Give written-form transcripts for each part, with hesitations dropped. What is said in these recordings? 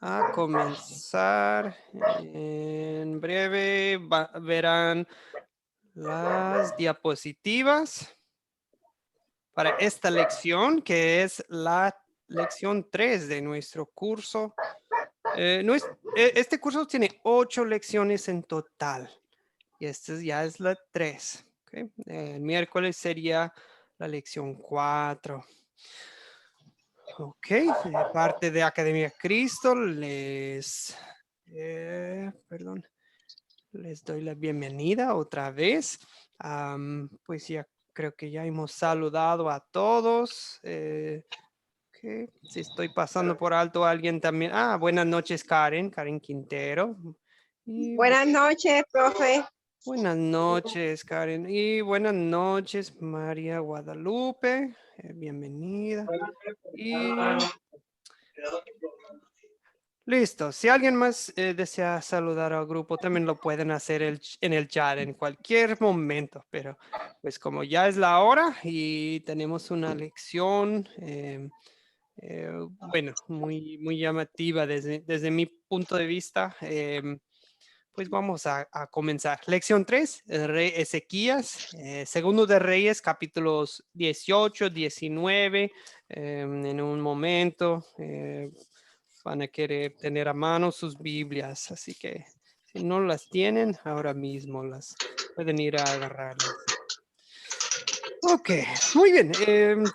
a comenzar. En breve verán las diapositivas para esta lección, que es la lección 3 de nuestro curso. Este curso tiene 8 lecciones en total y esta ya es la 3. ¿Ok? El miércoles sería la lección 4. Ok, de parte de Academia Cristo perdón, les doy la bienvenida otra vez. Pues ya creo que ya hemos saludado a todos. Ok, si estoy pasando por alto a alguien también. Buenas noches, Karen Quintero. Y Buenas noches, profe. buenas noches, Karen. Y buenas noches, María Guadalupe. Bienvenida. Y listo. Si alguien más desea saludar al grupo, también lo pueden hacer en el chat en cualquier momento. Pero pues como ya es la hora y tenemos una lección, bueno, muy llamativa desde mi punto de vista, pues vamos a comenzar. Lección 3, el rey Ezequías, segundo de Reyes, capítulos 18, 19, en un momento. Van a querer tener a mano sus Biblias, así que si no las tienen, ahora mismo las pueden ir a agarrarlas. Ok, muy bien.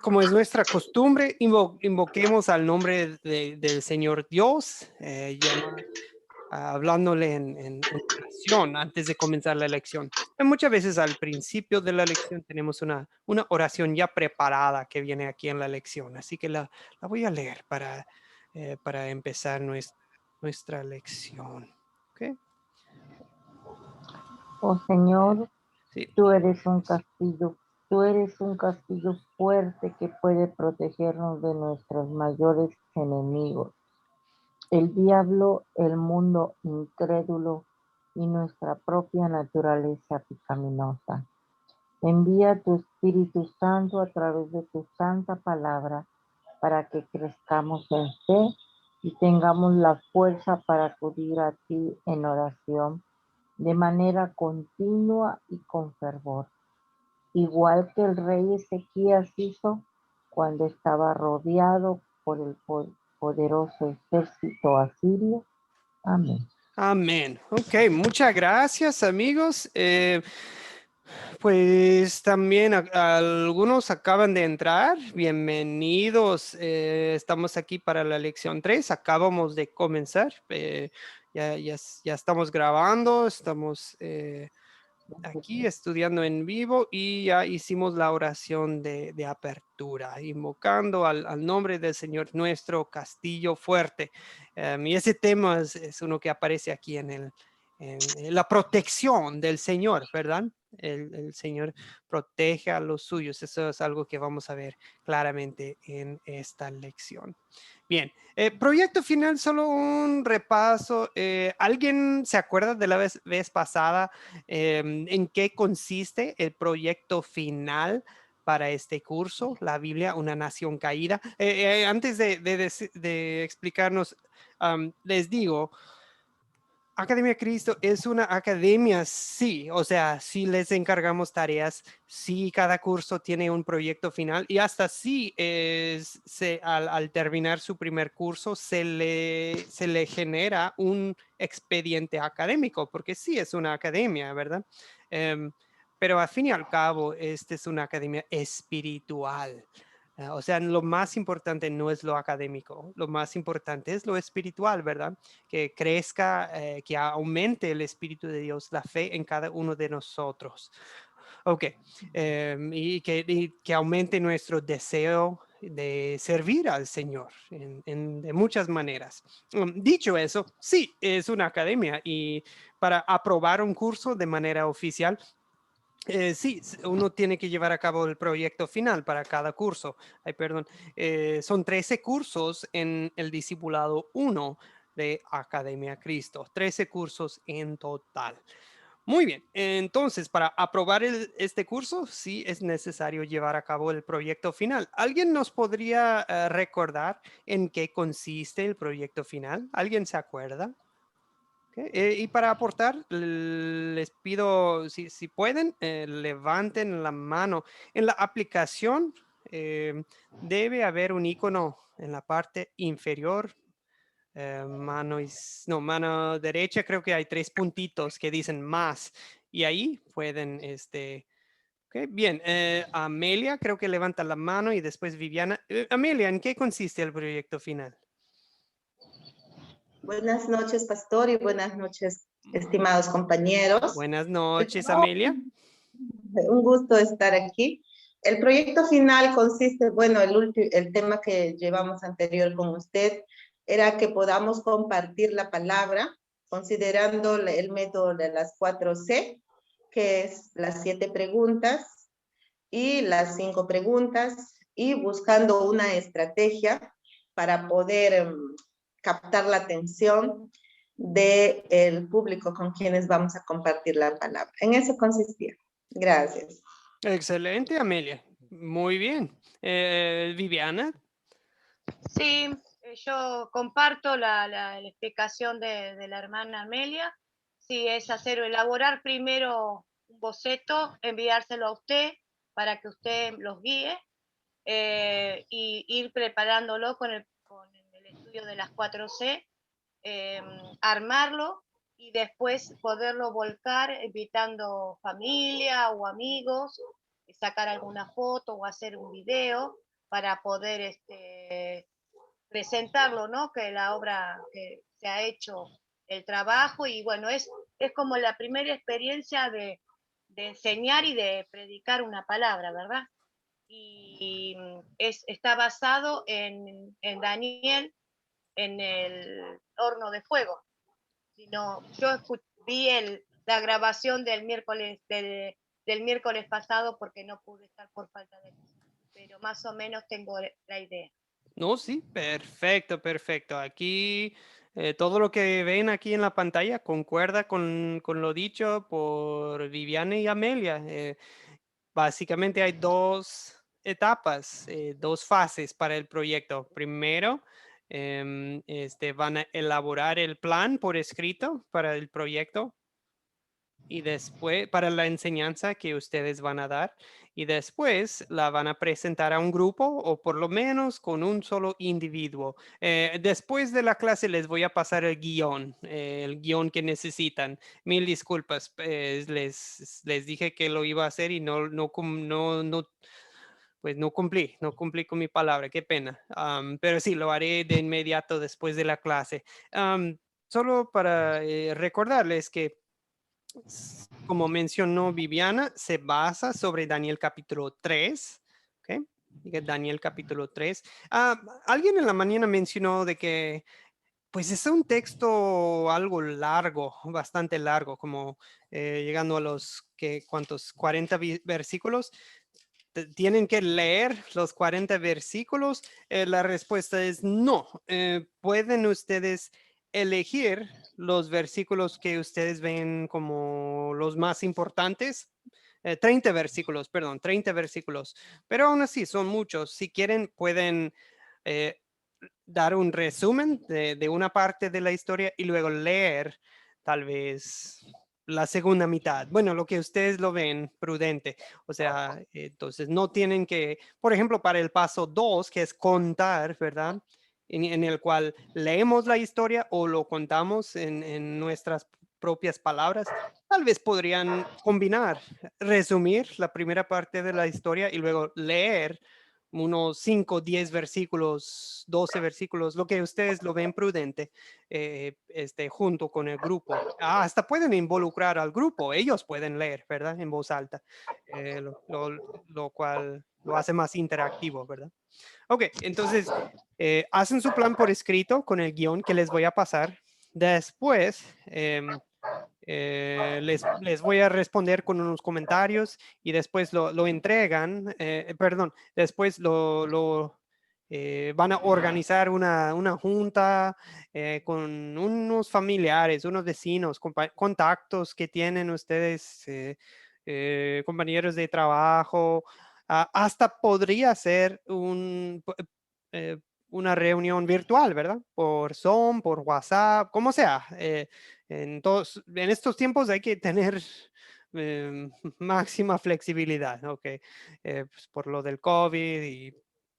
Como es nuestra costumbre, invoquemos al nombre del Señor Dios, hablándole en oración antes de comenzar la lección. Muchas veces al principio de la lección tenemos una oración ya preparada que viene aquí en la lección, así que la voy a leer para empezar nuestra lección. ¿Ok? Oh Señor, Sí. tú eres un castillo fuerte que puede protegernos de nuestros mayores enemigos, el diablo, el mundo incrédulo y nuestra propia naturaleza pecaminosa. Envía tu Espíritu Santo a través de tu santa palabra para que crezcamos en fe y tengamos la fuerza para acudir a ti en oración de manera continua y con fervor, igual que el rey Ezequías hizo cuando estaba rodeado por el poderoso ejército asirio. Amén. Amén. Ok, muchas gracias, amigos. Pues también algunos acaban de entrar. Bienvenidos. Estamos aquí para la lección 3. Acabamos de comenzar. Ya estamos grabando. Estamos aquí estudiando en vivo y ya hicimos la oración de apertura, invocando al nombre del Señor nuestro castillo fuerte. Y ese tema es uno que aparece aquí en la protección del Señor, ¿verdad? El Señor protege a los suyos. Eso es algo que vamos a ver claramente en esta lección. Bien, proyecto final, solo un repaso. ¿Alguien se acuerda de la vez pasada en qué consiste el proyecto final para este curso, la Biblia, una nación caída? Antes de explicarnos, les digo, Academia Cristo es una academia, sí, o sea, sí les encargamos tareas, sí, cada curso tiene un proyecto final y hasta sí, al terminar su primer curso se le genera un expediente académico, porque sí es una academia, ¿verdad? Em, pero al fin y al cabo, esta es una academia espiritual. O sea, lo más importante no es lo académico, lo más importante es lo espiritual, ¿verdad? Que crezca, que aumente el Espíritu de Dios, la fe en cada uno de nosotros. Ok, y que aumente nuestro deseo de servir al Señor de muchas maneras. Dicho eso, sí, es una academia y para aprobar un curso de manera oficial, sí, uno tiene que llevar a cabo el proyecto final para cada curso. Ay, perdón. Son 13 cursos en el discipulado 1 de Academia Cristo. 13 cursos en total. Muy bien, entonces para aprobar este curso sí es necesario llevar a cabo el proyecto final. ¿Alguien nos podría recordar en qué consiste el proyecto final? ¿Alguien se acuerda? Ok, y para aportar, les pido, si pueden, levanten la mano. En la aplicación debe haber un icono en la parte inferior mano derecha, creo que hay 3 puntitos que dicen más y ahí pueden, ok, bien, Amelia creo que levanta la mano y después Viviana. Amelia, ¿en qué consiste el proyecto final? Buenas noches, pastor, y buenas noches, estimados compañeros. Buenas El- noches, Amelia. Un gusto estar aquí. El proyecto final consiste, bueno, el tema que llevamos anterior con usted era que podamos compartir la palabra considerando el método de las 4C, que es las 7 preguntas y las 5 preguntas, y buscando una estrategia para poder captar la atención del público con quienes vamos a compartir la palabra. En eso consistía. Gracias. Excelente, Amelia. Muy bien. Viviana. Sí, yo comparto la explicación de la hermana Amelia. Sí, es elaborar primero un boceto, enviárselo a usted para que usted los guíe y ir preparándolo con el estudio de las 4C, armarlo y después poderlo volcar invitando familia o amigos, sacar alguna foto o hacer un video para poder presentarlo, ¿no? Que la obra que se ha hecho, el trabajo, y bueno, es como la primera experiencia de enseñar y de predicar una palabra, ¿verdad? Y está basado en Daniel, en el horno de fuego. Yo vi la grabación del miércoles pasado porque no pude estar por falta de luz, pero más o menos tengo la idea. No, sí, perfecto, perfecto. Aquí todo lo que ven aquí en la pantalla concuerda con lo dicho por Viviana y Amelia. Básicamente hay 2 etapas, 2 fases para el proyecto. Primero, van a elaborar el plan por escrito para el proyecto y después para la enseñanza que ustedes van a dar y después la van a presentar a un grupo o por lo menos con un solo individuo. Después de la clase les voy a pasar el guión que necesitan. Mil disculpas, les dije que lo iba a hacer y pues no cumplí con mi palabra, qué pena. Pero sí, lo haré de inmediato después de la clase. Solo para recordarles que como mencionó Viviana, se basa sobre Daniel capítulo 3. ¿Ok? Daniel capítulo 3. Alguien en la mañana mencionó de que pues es un texto algo largo, bastante largo, como llegando a los, ¿cuántos? 40 versículos. ¿Tienen que leer los 40 versículos? La respuesta es no. Pueden ustedes elegir los versículos que ustedes ven como los más importantes. 30 versículos, perdón, 30 versículos. Pero aún así son muchos. Si quieren, pueden dar un resumen de una parte de la historia y luego leer tal vez la segunda mitad. Bueno, lo que ustedes lo ven prudente. O sea, entonces no tienen que, por ejemplo, para el paso 2, que es contar, ¿verdad? En el cual leemos la historia o lo contamos en nuestras propias palabras, tal vez podrían combinar, resumir la primera parte de la historia y luego leer unos 5, 10 versículos, 12 versículos, lo que ustedes lo ven prudente, junto con el grupo. Hasta pueden involucrar al grupo, ellos pueden leer, ¿verdad? En voz alta, lo cual lo hace más interactivo, ¿verdad? Ok, entonces hacen su plan por escrito con el guión que les voy a pasar. Después, les voy a responder con unos comentarios y después lo entregan, perdón, después van a organizar una junta con unos familiares, unos vecinos, contactos que tienen ustedes, compañeros de trabajo. Hasta podría ser eh, una reunión virtual, ¿verdad? Por Zoom, por WhatsApp, como sea. En estos tiempos hay que tener máxima flexibilidad, ¿ok? Pues por lo del COVID y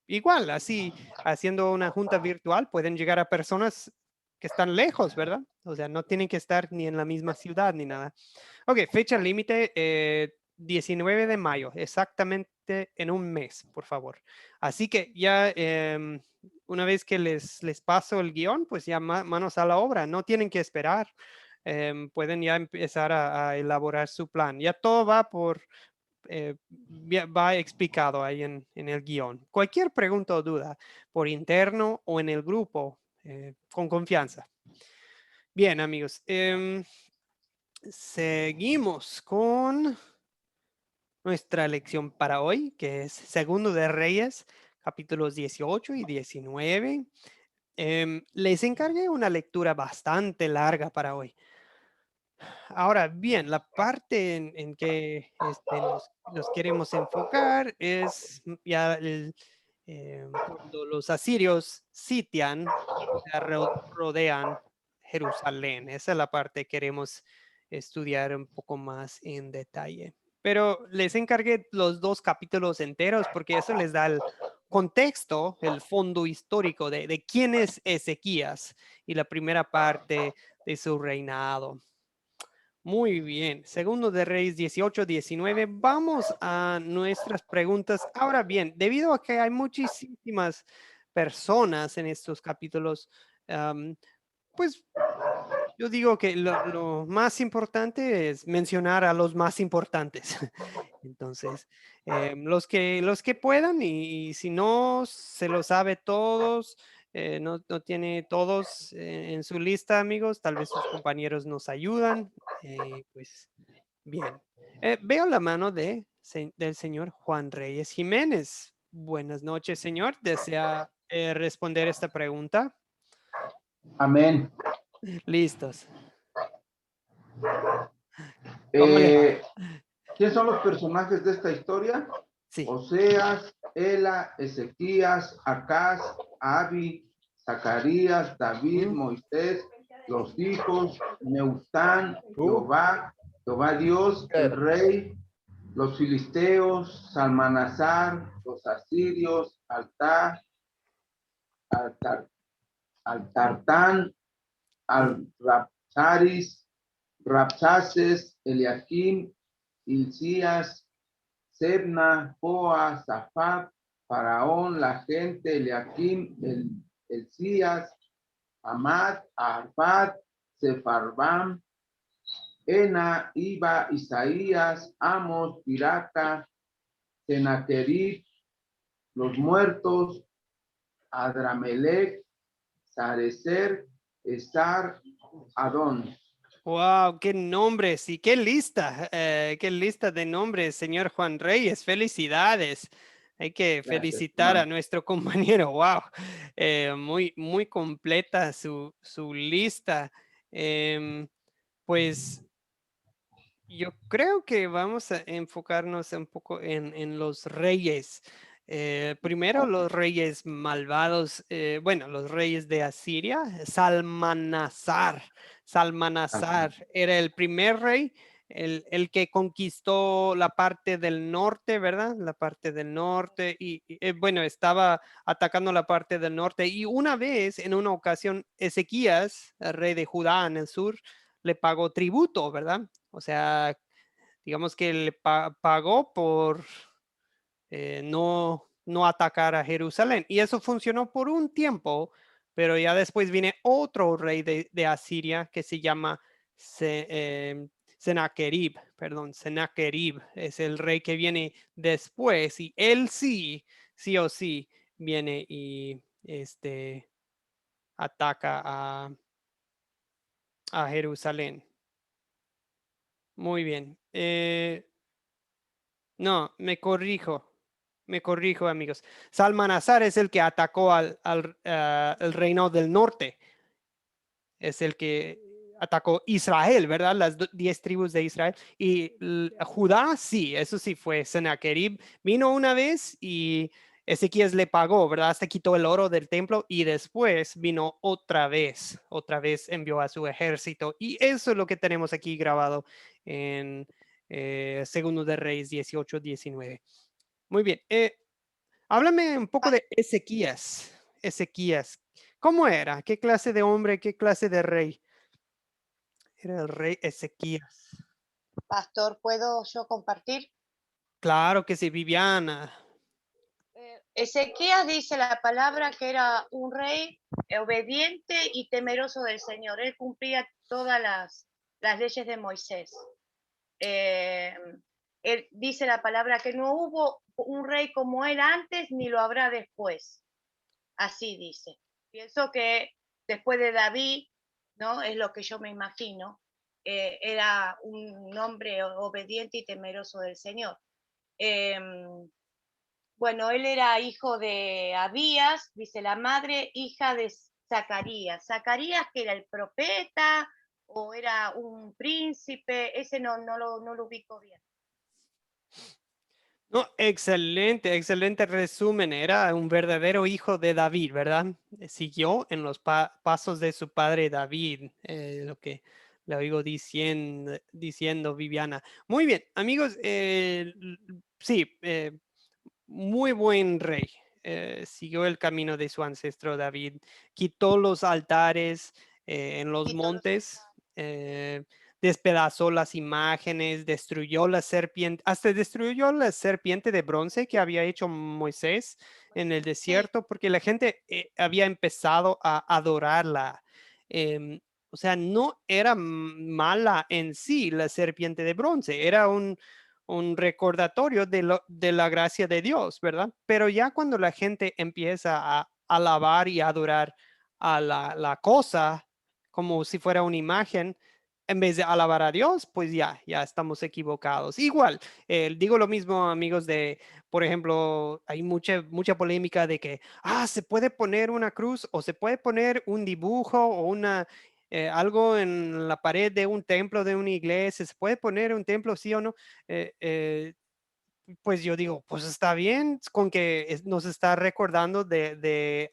igual, así, haciendo una junta virtual, pueden llegar a personas que están lejos, ¿verdad? O sea, no tienen que estar ni en la misma ciudad ni nada. Ok, fecha límite 19 de mayo, exactamente en un mes, por favor. Así que ya una vez que les paso el guión, pues ya manos a la obra, no tienen que esperar. Pueden ya empezar a elaborar su plan. Ya todo va va explicado ahí en el guión. Cualquier pregunta o duda por interno o en el grupo, con confianza. Bien, amigos. Seguimos con nuestra lección para hoy, que es Segundo de Reyes, capítulos 18 y 19. Les encargué una lectura bastante larga para hoy. Ahora bien, la parte en que nos queremos enfocar es ya cuando los asirios sitian, o sea, rodean Jerusalén. Esa es la parte que queremos estudiar un poco más en detalle. Pero les encargué los 2 capítulos enteros porque eso les da el contexto, el fondo histórico de quién es Ezequías y la primera parte de su reinado. Muy bien, Segundo de Reyes 18-19. Vamos a nuestras preguntas. Ahora bien, debido a que hay muchísimas personas en estos capítulos, pues yo digo que lo más importante es mencionar a los más importantes. Entonces, los que puedan y si no se lo sabe todos, no tiene todos en su lista, amigos, tal vez sus compañeros nos ayudan. Pues bien. Veo la mano del señor Juan Reyes Jiménez. Buenas noches, señor. ¿Desea responder esta pregunta? Amén. Listos. ¿Cómo le va? ¿Quién son los personajes de esta historia? Sí. Oseas, Ela, Ezequías, Acaz, Abi, Zacarías, David, Moisés, los hijos, Neután, Jehová Dios, el rey, los filisteos, Salmanasar, los asirios, Al-Tartán, Rapsaces, Eliakim, Hilcías, Sebna, Joa, Safat, Faraón, la gente, Eliakim, Elcías, Amad, Arpad, Sepharbam, Ena, Iba, Isaías, Amos, Piraca, Senaquerib, los muertos, Adramelech, Sarecer, Esar, Adón. Wow, qué nombres y qué lista de nombres, señor Juan Reyes. Felicidades. Hay que Gracias, felicitar a hermano. nuestro compañero. Wow, muy completa su lista. Pues yo creo que vamos a enfocarnos un poco en los reyes. Primero, los reyes malvados, bueno, los reyes de Asiria, Salmanasar. Salmanasar era el primer rey, el que conquistó la parte del norte, ¿verdad? La parte del norte y, bueno, estaba atacando la parte del norte y una vez, en una ocasión, Ezequías, el rey de Judá en el sur, le pagó tributo, ¿verdad? O sea, digamos que le pagó por no atacar a Jerusalén. Y eso funcionó por un tiempo, pero ya después viene otro rey de Asiria que se llama Sennacherib, perdón, Sennacherib. Es el rey que viene después y él sí o sí, viene y ataca a Jerusalén. Muy bien. No, me corrijo. Me corrijo, amigos. Salmanasar es el que atacó el reino del norte. Es el que atacó Israel, ¿verdad? Las 10 tribus de Israel. Y Judá, sí, eso sí fue. Sennacherib vino una vez y Ezequías le pagó, ¿verdad? Hasta quitó el oro del templo y después vino otra vez envió a su ejército. Y eso es lo que tenemos aquí grabado en Segundo de Reyes 18-19. Muy bien. Háblame un poco de Ezequías. Ezequías, ¿cómo era? ¿Qué clase de hombre? ¿Qué clase de rey? Era el rey Ezequías. Pastor, ¿puedo yo compartir? Claro que sí, Viviana. Ezequías dice la palabra que era un rey obediente y temeroso del Señor. Él cumplía todas las leyes de Moisés. Él dice la palabra que no hubo un rey como él antes ni lo habrá después. Así dice. Pienso que después de David, ¿no? Es lo que yo me imagino. Era un hombre obediente y temeroso del Señor. Bueno, él era hijo de Abías, dice la madre, hija de Zacarías. Zacarías, que era el profeta o era un príncipe, ese no lo ubico bien. No, excelente resumen. Era un verdadero hijo de David, ¿verdad? Siguió en los pasos de su padre David, lo que le oigo diciendo Viviana. Muy bien, amigos, sí, muy buen rey. Siguió el camino de su ancestro David, quitó los altares en los montes, despedazó las imágenes, destruyó la serpiente, hasta destruyó la serpiente de bronce que había hecho Moisés en el desierto, porque la gente había empezado a adorarla. O sea, no era mala en sí la serpiente de bronce, era un recordatorio de la gracia de Dios, ¿verdad? Pero ya cuando la gente empieza a alabar y adorar a la cosa como si fuera una imagen, en vez de alabar a Dios, pues ya estamos equivocados. Igual, digo lo mismo, amigos, por ejemplo, hay mucha polémica de que, se puede poner una cruz o se puede poner un dibujo o algo en la pared de un templo, de una iglesia, se puede poner un templo, sí o no. eh, eh, pues yo digo, pues está bien con que nos está recordando de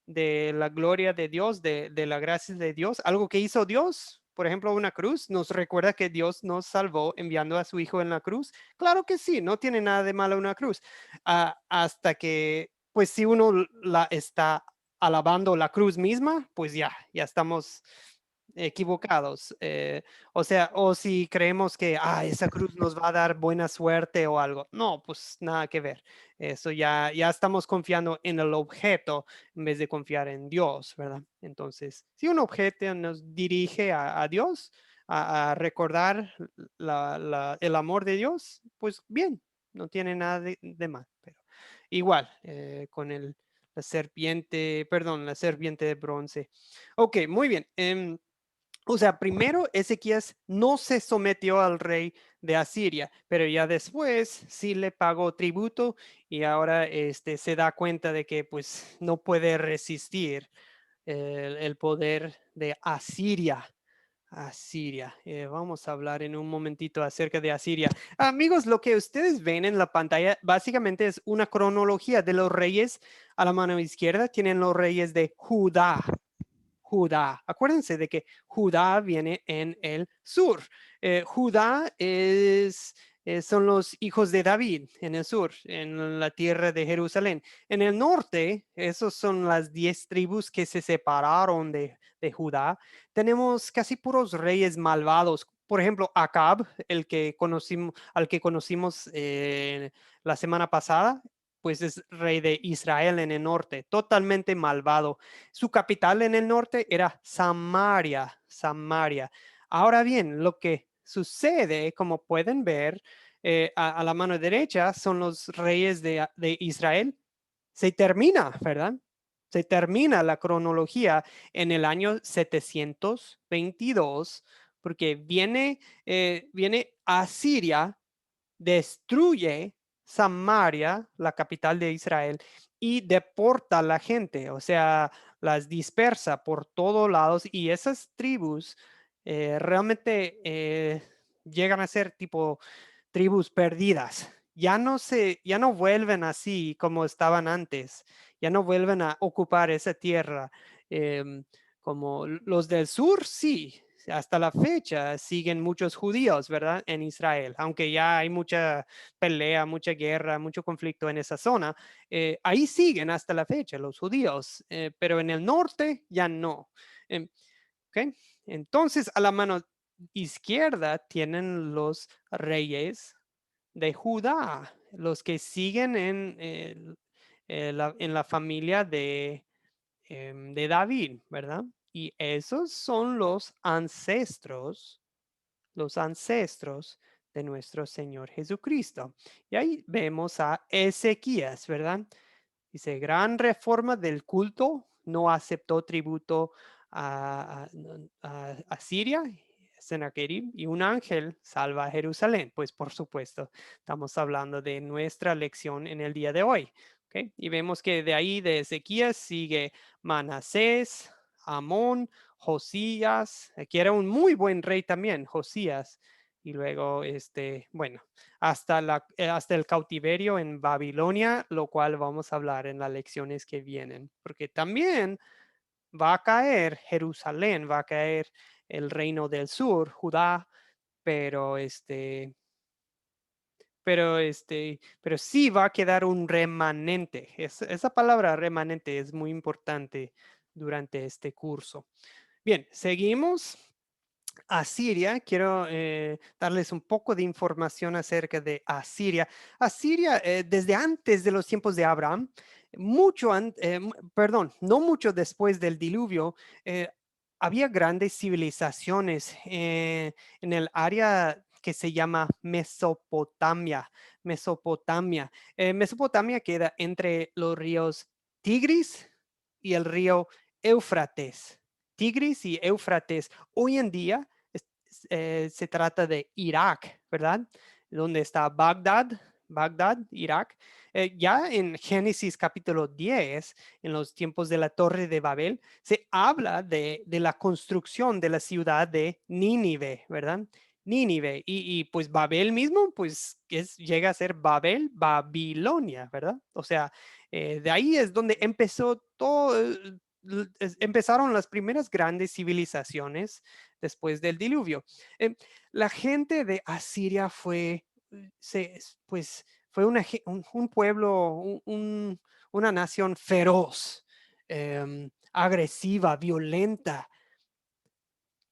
la gloria de Dios, de la gracia de Dios, algo que hizo Dios. Por ejemplo, una cruz nos recuerda que Dios nos salvó enviando a su Hijo en la cruz. Claro que sí, no tiene nada de malo una cruz. Hasta que, pues si uno la está alabando la cruz misma, pues ya estamos equivocados. O sea, o si creemos que esa cruz nos va a dar buena suerte o algo. No, pues nada que ver. Eso ya estamos confiando en el objeto en vez de confiar en Dios, ¿verdad? Entonces, si un objeto nos dirige a Dios, a recordar el amor de Dios, pues bien, no tiene nada de mal. Pero igual, con la serpiente de bronce. Ok, muy bien. O sea, primero Ezequías no se sometió al rey de Asiria, pero ya después sí le pagó tributo y ahora se da cuenta de que pues no puede resistir el poder de Asiria. Asiria. Vamos a hablar en un momentito acerca de Asiria. Amigos, lo que ustedes ven en la pantalla básicamente es una cronología de los reyes. A la mano izquierda tienen los reyes de Judá. Judá. Acuérdense de que Judá viene en el sur. Judá son los hijos de David en el sur, en la tierra de Jerusalén. En el norte, esos son las 10 tribus que se separaron de Judá. Tenemos casi puros reyes malvados. Por ejemplo, Acab, al que conocimos la semana pasada, pues es rey de Israel en el norte, totalmente malvado. Su capital en el norte era Samaria. Ahora bien, lo que sucede, como pueden ver a la mano derecha, son los reyes de Israel. Se termina, ¿verdad? Se termina la cronología en el año 722, porque viene Asiria, destruye Samaria, la capital de Israel, y deporta a la gente, o sea, las dispersa por todos lados y esas tribus realmente llegan a ser tipo tribus perdidas. Ya no vuelven así como estaban antes, ya no vuelven a ocupar esa tierra. Como los del sur, sí, hasta la fecha siguen muchos judíos, ¿verdad? En Israel, aunque ya hay mucha pelea, mucha guerra, mucho conflicto en esa zona, ahí siguen hasta la fecha los judíos, pero en el norte ya no. ¿Ok? Entonces, a la mano izquierda tienen los reyes de Judá, los que siguen en la familia de David, ¿verdad? Y esos son los ancestros de nuestro Señor Jesucristo. Y ahí vemos a Ezequías, ¿verdad? Dice, gran reforma del culto, no aceptó tributo a Siria, Sennacherib, y un ángel salva a Jerusalén. Pues por supuesto, estamos hablando de nuestra lección en el día de hoy. ¿Okay? Y vemos que de ahí de Ezequías sigue Manasés, Amón, Josías, que era un muy buen rey también, Josías. Y luego, bueno, hasta el cautiverio en Babilonia, lo cual vamos a hablar en las lecciones que vienen, porque también va a caer Jerusalén, va a caer el reino del sur, Judá, pero pero sí va a quedar un remanente. Esa palabra remanente es muy importante durante este curso. Bien, seguimos. Asiria, quiero darles un poco de información acerca de Asiria. Asiria, desde antes de los tiempos de Abraham, perdón, no mucho después del diluvio, había grandes civilizaciones en el área que se llama Mesopotamia. Mesopotamia queda entre los ríos Tigris y el río Éufrates. Tigris y Éufrates. Hoy en día se trata de Irak, ¿verdad? Donde está Bagdad, Irak. Ya en Génesis capítulo 10, en los tiempos de la Torre de Babel, se habla de la construcción de la ciudad de Nínive, ¿verdad? Nínive. Y pues Babel mismo, pues llega a ser Babilonia, ¿verdad? O sea, de ahí es donde empezó todo, empezaron las primeras grandes civilizaciones después del diluvio. La gente de Asiria pues, fue un pueblo, una nación feroz, agresiva, violenta.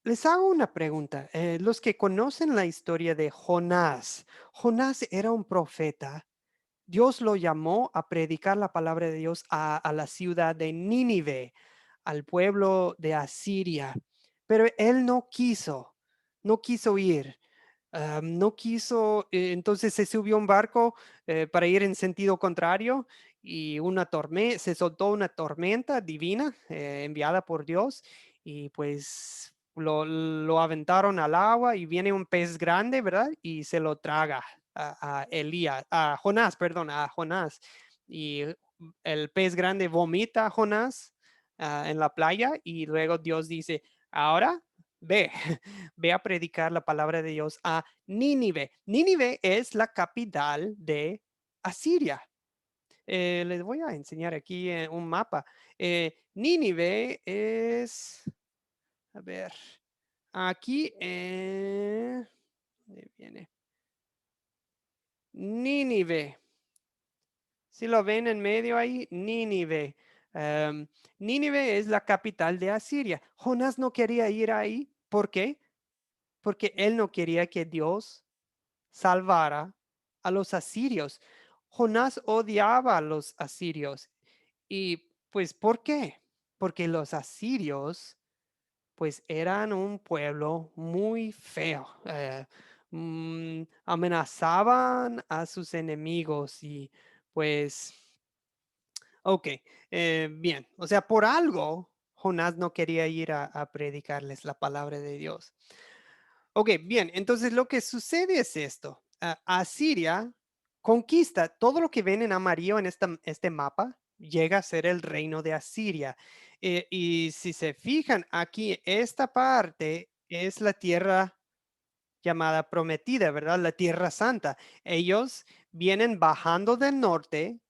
Les hago una pregunta. Los que conocen la historia de Jonás, Jonás era un profeta. Dios lo llamó a predicar la palabra de Dios a la ciudad de Nínive, al pueblo de Asiria, pero él no quiso ir. No quiso, entonces se subió a un barco para ir en sentido contrario y se soltó una tormenta divina enviada por Dios y pues lo aventaron al agua y viene un pez grande, ¿verdad? Y se lo traga a Jonás, perdón, a Jonás. Y el pez grande vomita a Jonás en la playa y luego Dios dice, ahora ve, ve a predicar la palabra de Dios a Nínive. Nínive es la capital de Asiria. Les voy a enseñar aquí un mapa. Nínive es, a ver, aquí, ¿dónde viene? Nínive. Si lo ven en medio ahí, Nínive. Nínive es la capital de Asiria. Jonás no quería ir ahí. ¿Por qué? Porque él no quería que Dios salvara a los asirios. Jonás odiaba a los asirios. Y pues, ¿por qué? Porque los asirios, pues, eran un pueblo muy feo. Amenazaban a sus enemigos y pues, ok, bien. O sea, por algo, Jonás no quería ir a predicarles la palabra de Dios. Ok, bien, entonces lo que sucede es esto. Asiria conquista, todo lo que ven en amarillo en este mapa llega a ser el reino de Asiria. Y si se fijan aquí, esta parte es la tierra llamada prometida, ¿verdad? La tierra santa. Ellos vienen bajando del norte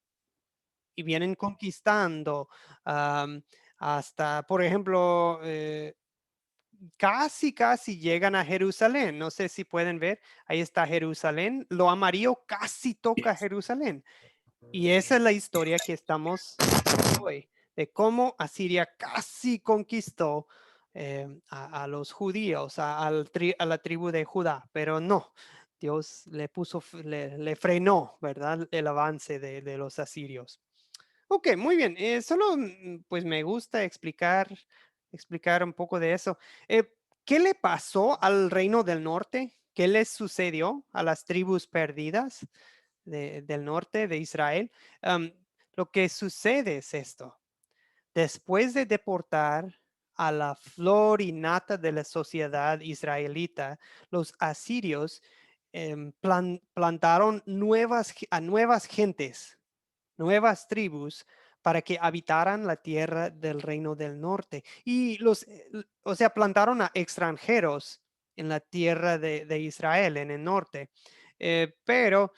y vienen conquistando hasta, por ejemplo, casi llegan a Jerusalén. No sé si pueden ver, ahí está Jerusalén. Lo amarillo casi toca Jerusalén. Y esa es la historia que estamos viendo hoy, de cómo Asiria casi conquistó a los judíos, a la tribu de Judá, pero no. Dios le frenó, ¿verdad? El avance de los asirios. Ok, muy bien. Solo pues me gusta explicar un poco de eso. ¿Qué le pasó al reino del norte? ¿Qué les sucedió a las tribus perdidas del norte de Israel? Lo que sucede es esto. Después de deportar a la flor y nata de la sociedad israelita, los asirios plantaron a nuevas gentes, nuevas tribus para que habitaran la tierra del reino del norte. Y o sea, plantaron a extranjeros en la tierra de Israel, en el norte. Pero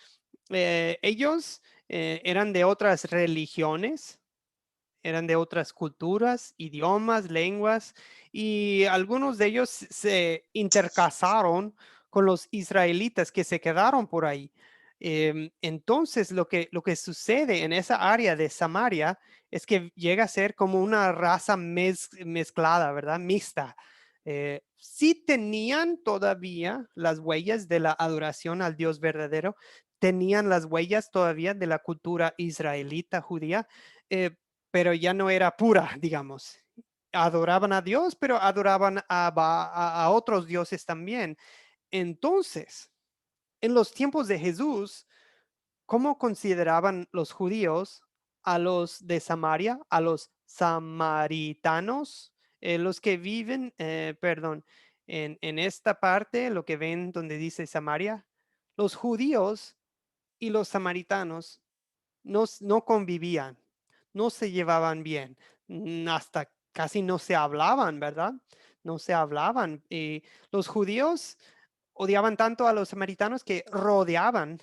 ellos eran de otras religiones, eran de otras culturas, idiomas, lenguas, y algunos de ellos se intercasaron con los israelitas que se quedaron por ahí. Entonces, lo que sucede en esa área de Samaria es que llega a ser como una raza mezclada, ¿verdad? Mixta. Sí tenían todavía las huellas de la adoración al Dios verdadero, tenían las huellas todavía de la cultura israelita judía, eh, pero ya no era pura, digamos. Adoraban a Dios, pero adoraban a otros dioses también. Entonces, en los tiempos de Jesús, ¿cómo consideraban los judíos a los de Samaria, a los samaritanos, los que viven, perdón, en esta parte, lo que ven donde dice Samaria? Los judíos y los samaritanos no convivían, no se llevaban bien, hasta casi no se hablaban, ¿verdad? No se hablaban. Y los judíos odiaban tanto a los samaritanos que rodeaban,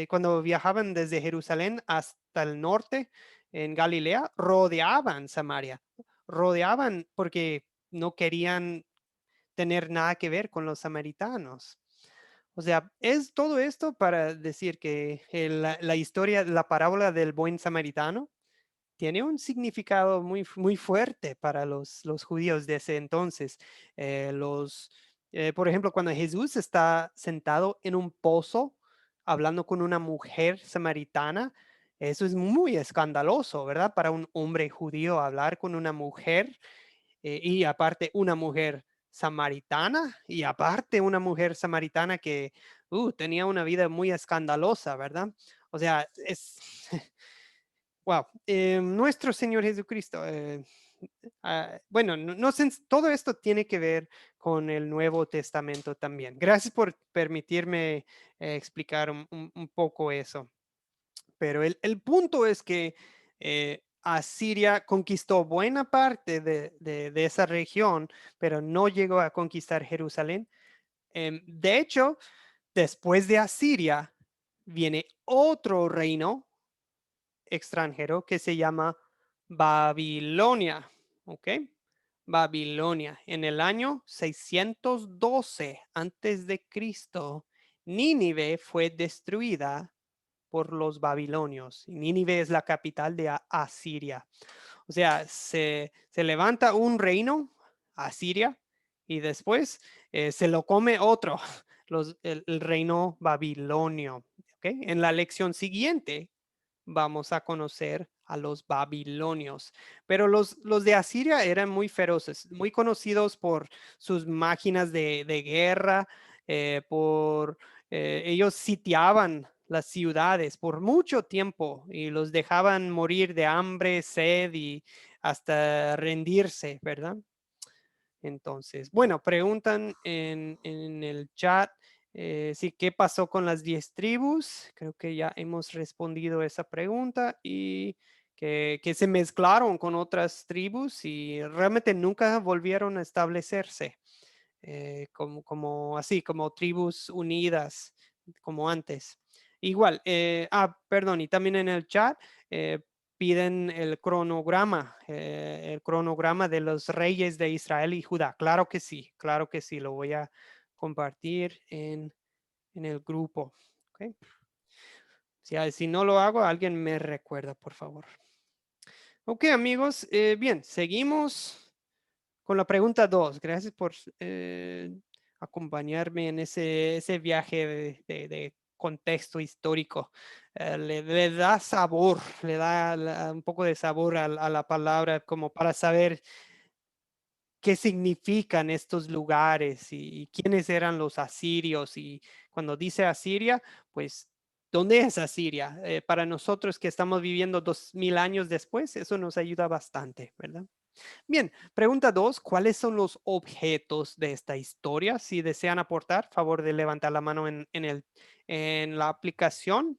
cuando viajaban desde Jerusalén hasta el norte, en Galilea, rodeaban Samaria, rodeaban porque no querían tener nada que ver con los samaritanos. O sea, es todo esto para decir que la historia, la parábola del buen samaritano, tiene un significado muy fuerte para los judíos de ese entonces. Por ejemplo, cuando Jesús está sentado en un pozo hablando con una mujer samaritana, eso es muy escandaloso, ¿verdad? Para un hombre judío hablar con una mujer, y aparte una mujer samaritana, y aparte una mujer samaritana que tenía una vida muy escandalosa, ¿verdad? O sea, wow, nuestro Señor Jesucristo. Bueno, todo esto tiene que ver con el Nuevo Testamento también. Gracias por permitirme explicar un poco eso. Pero el punto es que Asiria conquistó buena parte de esa región, pero no llegó a conquistar Jerusalén. De hecho, después de Asiria viene otro reino extranjero que se llama Babilonia. ¿Ok? Babilonia. En el año 612 antes de Cristo, Nínive fue destruida por los babilonios. Nínive es la capital de Asiria. O sea, se levanta un reino, Asiria, y después se lo come otro, el reino babilonio. ¿Okay? En la lección siguiente vamos a conocer a los babilonios. Pero los de Asiria eran muy feroces, muy conocidos por sus máquinas de guerra, ellos sitiaban las ciudades por mucho tiempo y los dejaban morir de hambre, sed y hasta rendirse, ¿verdad? Entonces, bueno, preguntan en el chat, Sí, ¿qué pasó con las 10 tribus? Creo que ya hemos respondido esa pregunta y que se mezclaron con otras tribus y realmente nunca volvieron a establecerse como así, como tribus unidas, como antes. Igual, perdón, y también en el chat eh, piden el cronograma de los reyes de Israel y Judá. Claro que sí, lo voy a compartir en el grupo. ¿Ok? Si no lo hago, alguien me recuerda, por favor. Ok, amigos, bien, seguimos con la pregunta 2. Gracias por acompañarme en ese viaje de contexto histórico. Le da sabor, le da un poco de sabor a la palabra como para saber qué significan estos lugares y quiénes eran los asirios. Y cuando dice Asiria, pues, ¿dónde es Asiria? Para nosotros que estamos viviendo 2000 años después, eso nos ayuda bastante, ¿verdad? Bien, pregunta 2. ¿Cuáles son los objetos de esta historia? Si desean aportar, favor de levantar la mano en la aplicación.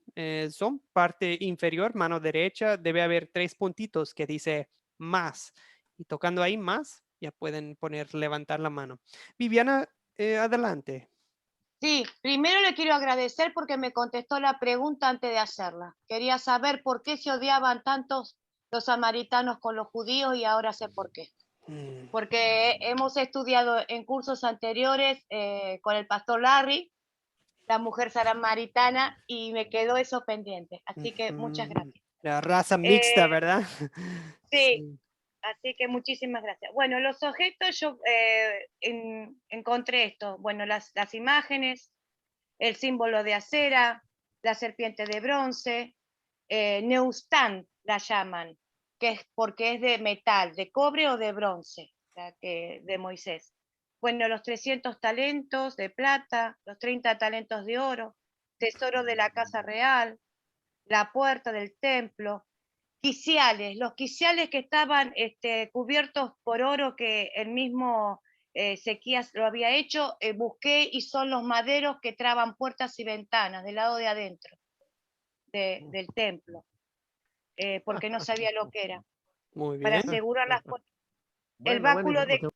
Son parte inferior, mano derecha. Debe haber 3 puntitos que dice más. Y tocando ahí más, ya pueden poner levantar la mano. Viviana, adelante. Sí, primero le quiero agradecer porque me contestó la pregunta antes de hacerla. Quería saber por qué se odiaban tantos los samaritanos con los judíos y ahora sé por qué. Mm, Porque hemos estudiado en cursos anteriores con el pastor Larry, la mujer samaritana, y me quedó eso pendiente. Así que muchas ujú. gracias. La raza mixta, Eh, ¿verdad? sí, Sí. así que muchísimas gracias. Bueno, los objetos yo encontré esto. Bueno, las imágenes, el símbolo de acera, la serpiente de bronce, Neustán la llaman, que es porque es de metal, de cobre o de bronce, de Moisés. Bueno, los 300 talentos de plata, los 30 talentos de oro, tesoro de la casa real, la puerta del templo, quiciales, los quiciales que estaban cubiertos por oro que el mismo Ezequías lo había hecho, busqué y son los maderos que traban puertas y ventanas del lado de adentro del templo, porque no sabía lo que era. Muy Para bien. asegurar las puertas. El Bueno, bueno, báculo de,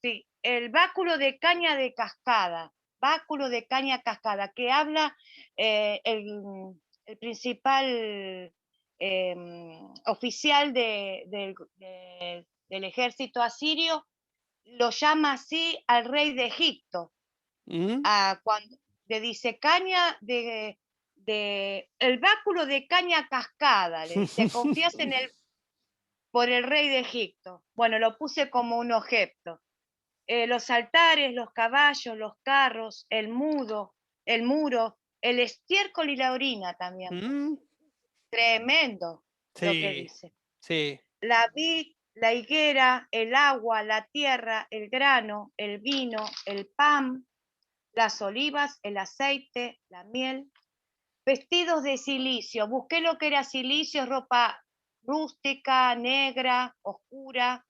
sí, el báculo de caña de cascada, báculo de caña cascada, que habla el principal oficial del ejército asirio, lo llama así al rey de Egipto, Mm, cuando le dice caña el báculo de caña cascada, le dice, confías en el por el rey de Egipto. Bueno, lo puse como un objeto. Los altares, los caballos, los carros, el muro, el estiércol y la orina también puse. mm, Tremendo lo que sí, dice. sí. La vid, la higuera, el agua, la tierra, el grano, el vino, el pan, las olivas, el aceite, la miel, vestidos de silicio. Busqué lo que era silicio, ropa rústica, negra, oscura,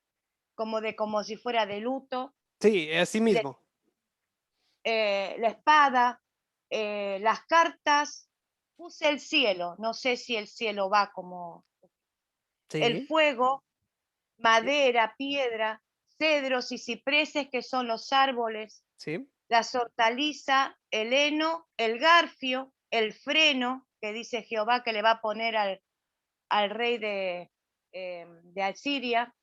como si fuera de luto. Sí, así mismo. La espada, las cartas, puse el cielo, no sé si el cielo va como el Sí, fuego, madera, piedra, cedros y cipreses que son los árboles, sí. las hortalizas, el heno, el garfio, el freno, que dice Jehová que le va a poner al rey de Asiria,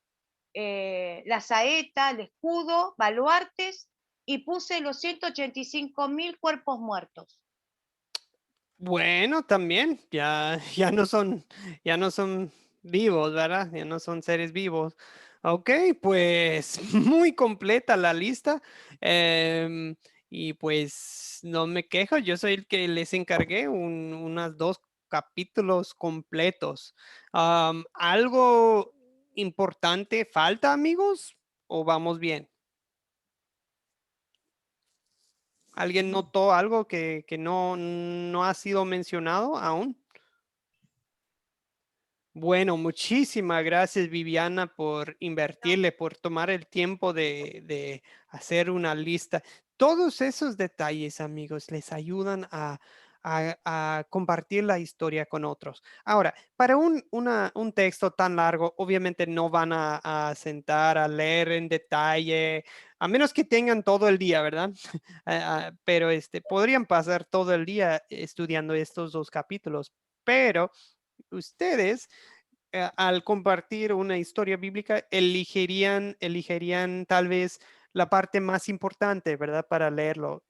la saeta, el escudo, baluartes, y puse los 185.000 cuerpos muertos. Bueno, también, ya no son vivos, ¿verdad? Ya no son seres vivos. Ok, pues muy completa la lista. Y pues no me quejo, yo soy el que les encargué unas 2 capítulos completos. ¿Algo importante falta, amigos? ¿O vamos bien? ¿Alguien notó algo que no ha sido mencionado aún? Bueno, muchísimas gracias, Viviana, por invertirle, por tomar el tiempo de hacer una lista. todos esos detalles, amigos, les ayudan a compartir la historia con otros. Ahora, para un texto tan largo, obviamente no van a sentar a leer en detalle, a menos que tengan todo el día, ¿verdad? Pero podrían pasar todo el día estudiando estos dos capítulos, pero ustedes al compartir una historia bíblica, elegirían tal vez la parte más importante, ¿verdad? Para leerlo.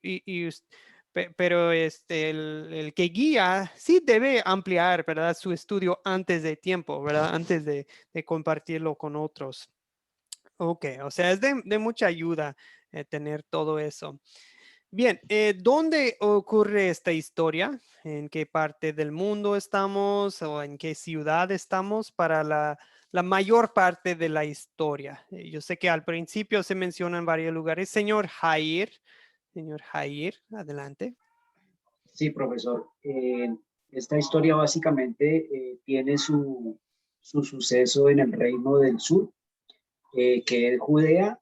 Pero el que guía sí debe ampliar, ¿verdad? Su estudio antes de tiempo, ¿verdad? Antes de compartirlo con otros. Ok, o sea, es de mucha ayuda tener todo eso. Bien, ¿dónde ocurre esta historia? ¿En qué parte del mundo estamos o en qué ciudad estamos para la mayor parte de la historia? Yo sé que al principio se mencionan varios lugares. Señor Jair, adelante. Sí, profesor. Esta historia básicamente tiene su suceso en el Reino del Sur, que es Judea,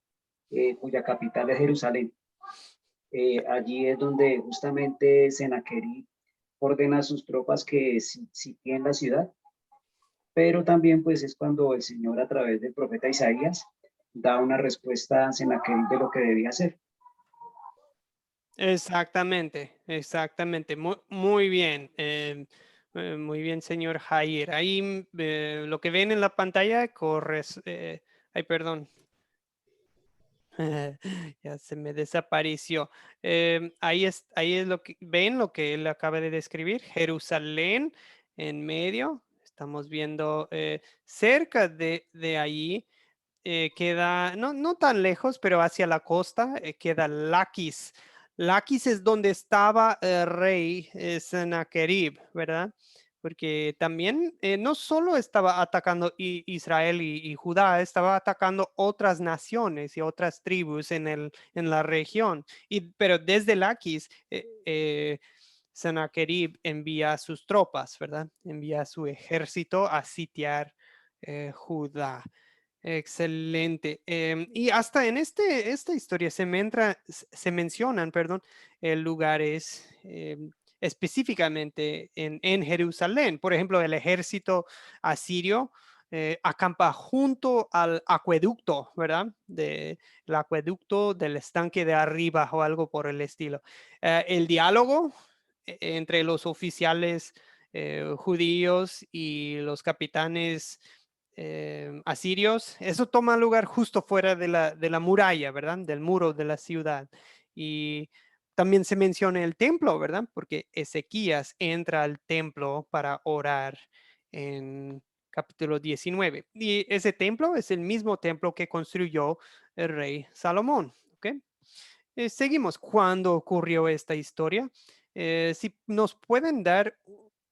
cuya capital es Jerusalén. Allí es donde justamente Sennacherib ordena a sus tropas que sitien la ciudad, pero también pues es cuando el Señor a través del profeta Isaías da una respuesta a Sennacherib de lo que debía hacer. Exactamente. Muy bien. Muy bien, señor Jair. Ahí lo que ven en la pantalla ay, perdón. Ya se me desapareció. Ahí es lo que ven, lo que él acaba de describir. Jerusalén en medio. Estamos viendo cerca de ahí. Queda, no tan lejos, pero hacia la costa, queda Laquis. Laquis es donde estaba el rey Sennacherib, ¿verdad? Porque también no solo estaba atacando Israel y Judá, estaba atacando otras naciones y otras tribus en la región. Pero desde Laquis, Sennacherib envía sus tropas, ¿verdad? Envía su ejército a sitiar Judá. Excelente. Y hasta en esta historia se mencionan, perdón, lugares específicamente en Jerusalén. Por ejemplo, el ejército asirio acampa junto al acueducto, ¿verdad? El acueducto del estanque de arriba o algo por el estilo. El diálogo entre los oficiales judíos y los capitanes asirios, eso toma lugar justo fuera de la muralla, ¿verdad? Del muro de la ciudad. Y también se menciona el templo, ¿verdad? Porque Ezequías entra al templo para orar en capítulo 19. Y ese templo es el mismo templo que construyó el rey Salomón, ¿ok? Seguimos. ¿Cuándo ocurrió esta historia? Si nos pueden dar,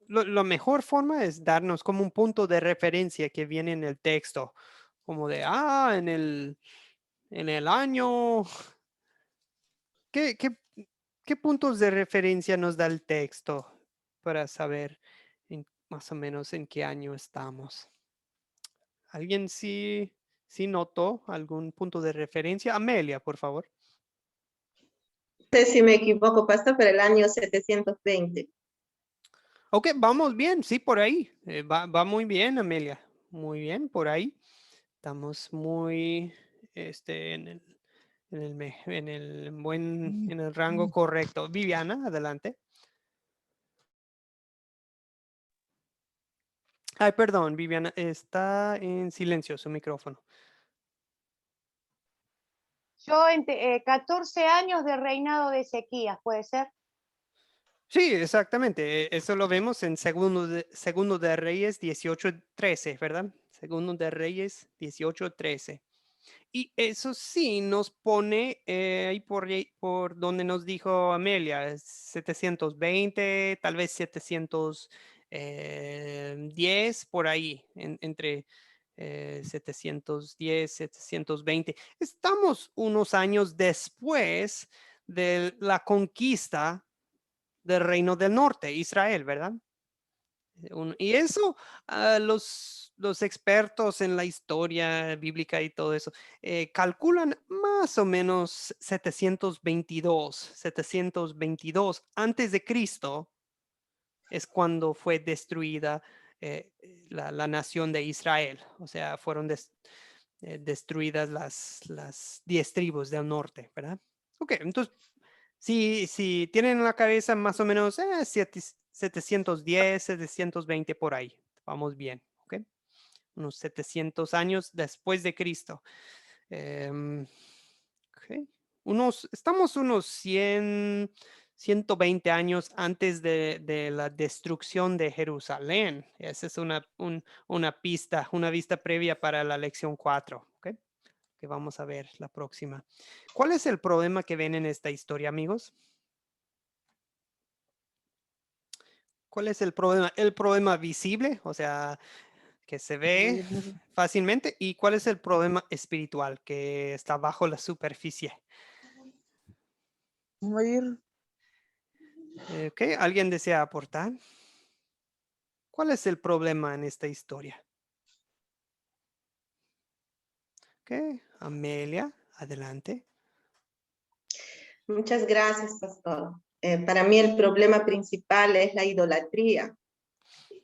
la mejor forma es darnos como un punto de referencia que viene en el texto, como de, en el año, ¿qué, qué, qué puntos de referencia nos da el texto para saber más o menos en qué año estamos? ¿Alguien sí notó algún punto de referencia? Amelia, por favor. No sé si me equivoco, pastor, pero el año 720. Ok, vamos bien, sí, por ahí. Va muy bien, Amelia. Muy bien, por ahí. Estamos muy en el rango correcto. Viviana, adelante. Ay, perdón, Viviana, está en silencio su micrófono. Yo, 14 años de reinado de Ezequías, ¿puede ser? Sí, exactamente. Eso lo vemos en Segundo de Reyes 18:13, ¿verdad? Segundo de Reyes 18:13. Y eso sí nos pone ahí por donde nos dijo Amelia, 720, tal vez 710, por ahí, entre 710, 720. Estamos unos años después de la conquista del Reino del Norte, Israel, ¿verdad? Y eso, los expertos en la historia bíblica y todo eso, calculan más o menos 722 antes de Cristo es cuando fue destruida la nación de Israel. O sea, fueron destruidas las 10 tribus del norte, ¿verdad? Ok, entonces, si tienen en la cabeza más o menos 710, 720 por ahí, vamos bien, ¿ok? Unos 700 años después de Cristo. Ok. Estamos unos 120 años antes de la destrucción de Jerusalén. Esa es una vista previa para la lección 4, ¿ok? Que vamos a ver la próxima. ¿Cuál es el problema que ven en esta historia, amigos? ¿Cuál es el problema? El problema visible, o sea, que se ve fácilmente. ¿Y cuál es el problema espiritual que está bajo la superficie? Ok, ¿alguien desea aportar? ¿Cuál es el problema en esta historia? Ok, Amelia, adelante. Muchas gracias, pastor. Para mí el problema principal es la idolatría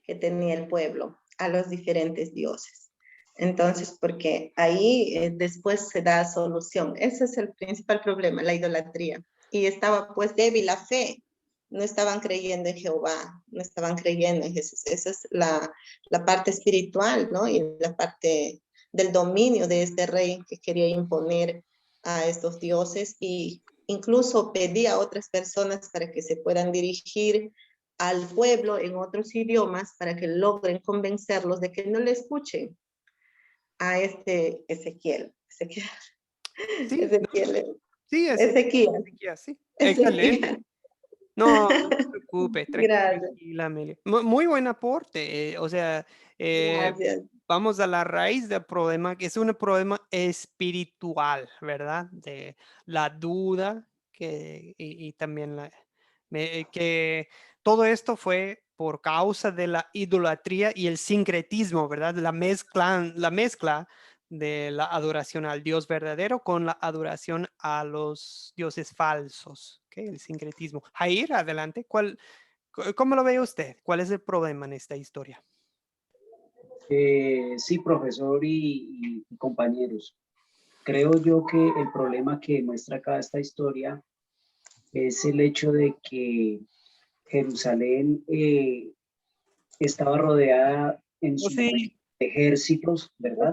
que tenía el pueblo a los diferentes dioses. Entonces, porque ahí después se da solución. Ese es el principal problema, la idolatría. Y estaba pues débil la fe. No estaban creyendo en Jehová, no estaban creyendo en Jesús. Esa es la parte espiritual, ¿no? Y la parte del dominio de este rey que quería imponer a estos dioses y incluso pedía a otras personas para que se puedan dirigir al pueblo en otros idiomas para que logren convencerlos de que no le escuchen a este Ezequiel. Sí, Ezequiel. sí, Ezequiel. sí. Ezequiel. No, no se preocupe, Gracias. tranquila, Amelia. Muy buen aporte. O sea, Gracias. vamos a la raíz del problema, que es un problema espiritual, ¿verdad? De la duda y también que todo esto fue por causa de la idolatría y el sincretismo, ¿verdad? La mezcla de la adoración al Dios verdadero con la adoración a los dioses falsos, ¿ok? El sincretismo. Jair, adelante. ¿Cómo lo ve usted? ¿Cuál es el problema en esta historia? Sí, profesor y compañeros. Creo yo que el problema que muestra acá esta historia es el hecho de que Jerusalén estaba rodeada en su momento de ejércitos, ¿verdad?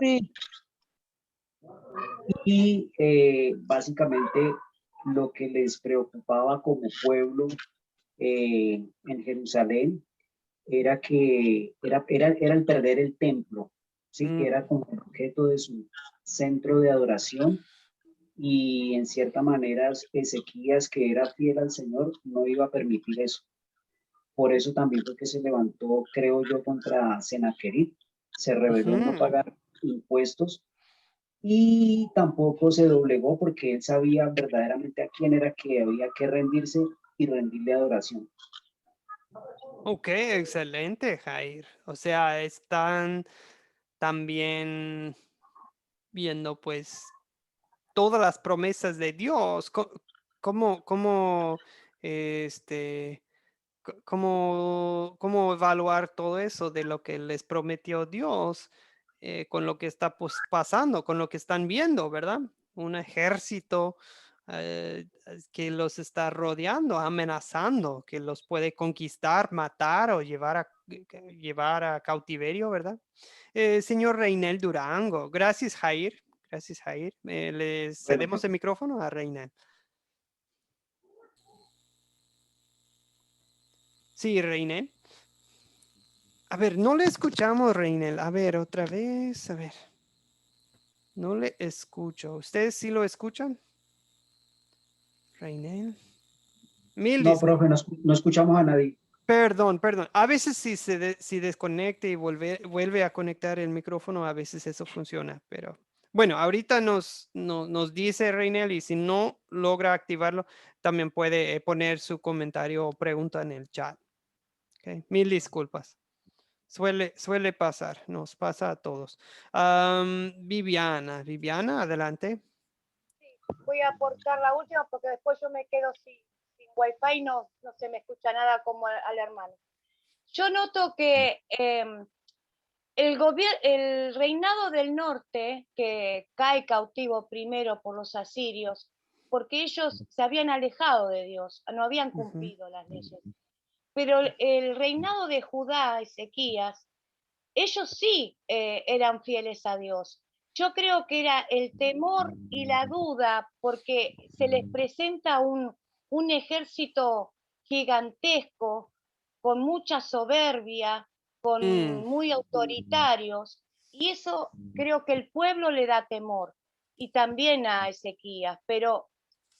Y básicamente lo que les preocupaba como pueblo en Jerusalén era que era el perder el templo, ¿sí? Que era como el objeto de su centro de adoración, y en cierta manera Ezequías, que era fiel al Señor, no iba a permitir eso. Por eso también fue que se levantó, creo yo, contra Sennacherib, se rebeló en no pagar impuestos y tampoco se doblegó porque él sabía verdaderamente a quién era que había que rendirse y rendirle adoración. Ok, excelente, Jair. O sea, están también viendo pues todas las promesas de Dios. ¿Cómo, este, cómo evaluar todo eso de lo que les prometió Dios con lo que está pasando, con lo que están viendo, ¿verdad? Un ejército que los está rodeando, amenazando, que los puede conquistar, matar o llevar a cautiverio, ¿verdad? Señor Reinel Durango, gracias, Jair. Gracias, Jair. Le cedemos el micrófono a Reinel. Sí, Reinel. A ver, no le escuchamos, Reinel. A ver, otra vez. A ver. No le escucho. ¿Ustedes sí lo escuchan? Reinel. No, profe, no escuchamos a nadie. Perdón. A veces si desconecte y vuelve a conectar el micrófono, a veces eso funciona. Pero bueno, ahorita nos dice Reinel, y si no logra activarlo, también puede poner su comentario o pregunta en el chat. Okay. Mil disculpas. Suele pasar, nos pasa a todos. Viviana, adelante. Voy a aportar la última porque después yo me quedo sin wifi y no se me escucha nada como al hermano. Yo noto que el reinado del norte, que cae cautivo primero por los asirios, porque ellos se habían alejado de Dios, no habían cumplido las leyes. Pero el reinado de Judá, Ezequías, ellos sí eran fieles a Dios. Yo creo que era el temor y la duda, porque se les presenta un ejército gigantesco, con mucha soberbia, Mm, muy autoritarios, y eso creo que el pueblo le da temor, y también a Ezequías, pero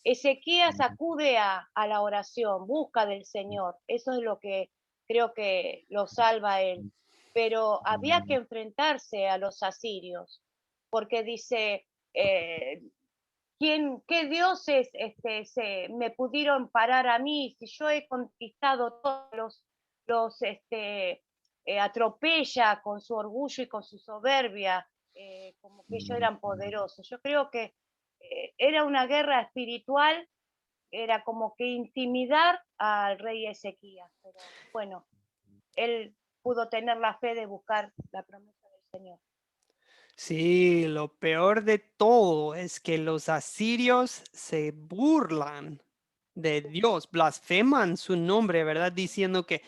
Ezequías acude a la oración, busca del Señor, eso es lo que creo que lo salva a él, pero había que enfrentarse a los asirios, porque dice, ¿qué dioses me pudieron parar a mí si yo he conquistado todos atropella con su orgullo y con su soberbia, como que ellos eran poderosos? Yo creo que era una guerra espiritual, era como que intimidar al rey Ezequías, pero bueno, él pudo tener la fe de buscar la promesa del Señor. sí, lo peor de todo es que los asirios se burlan de Dios, blasfeman su nombre, ¿verdad? Diciendo que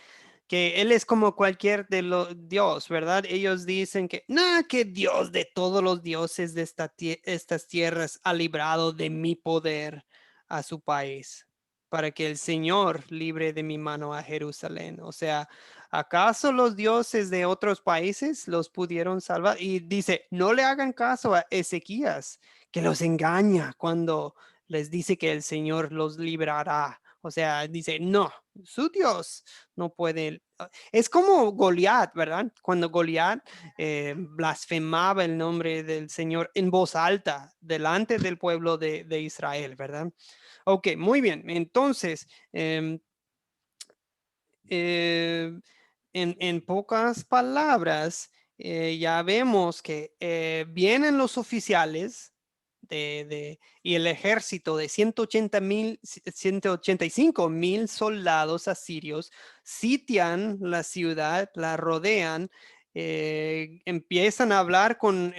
Él es como cualquier de los Dios, ¿verdad? Ellos dicen que Dios de todos los dioses de estas tierras ha librado de mi poder a su país, para que el Señor libre de mi mano a Jerusalén. O sea, ¿acaso los dioses de otros países los pudieron salvar? Y dice, no le hagan caso a Ezequías, que los engaña cuando les dice que el Señor los librará. O sea, dice, no, su Dios no puede. Es como Goliat, ¿verdad? Cuando Goliat blasfemaba el nombre del Señor en voz alta delante del pueblo de Israel, ¿verdad? Ok, muy bien. Entonces, en pocas palabras, ya vemos que vienen los oficiales y el ejército de 185,000 soldados asirios, sitian la ciudad, la rodean, empiezan a hablar con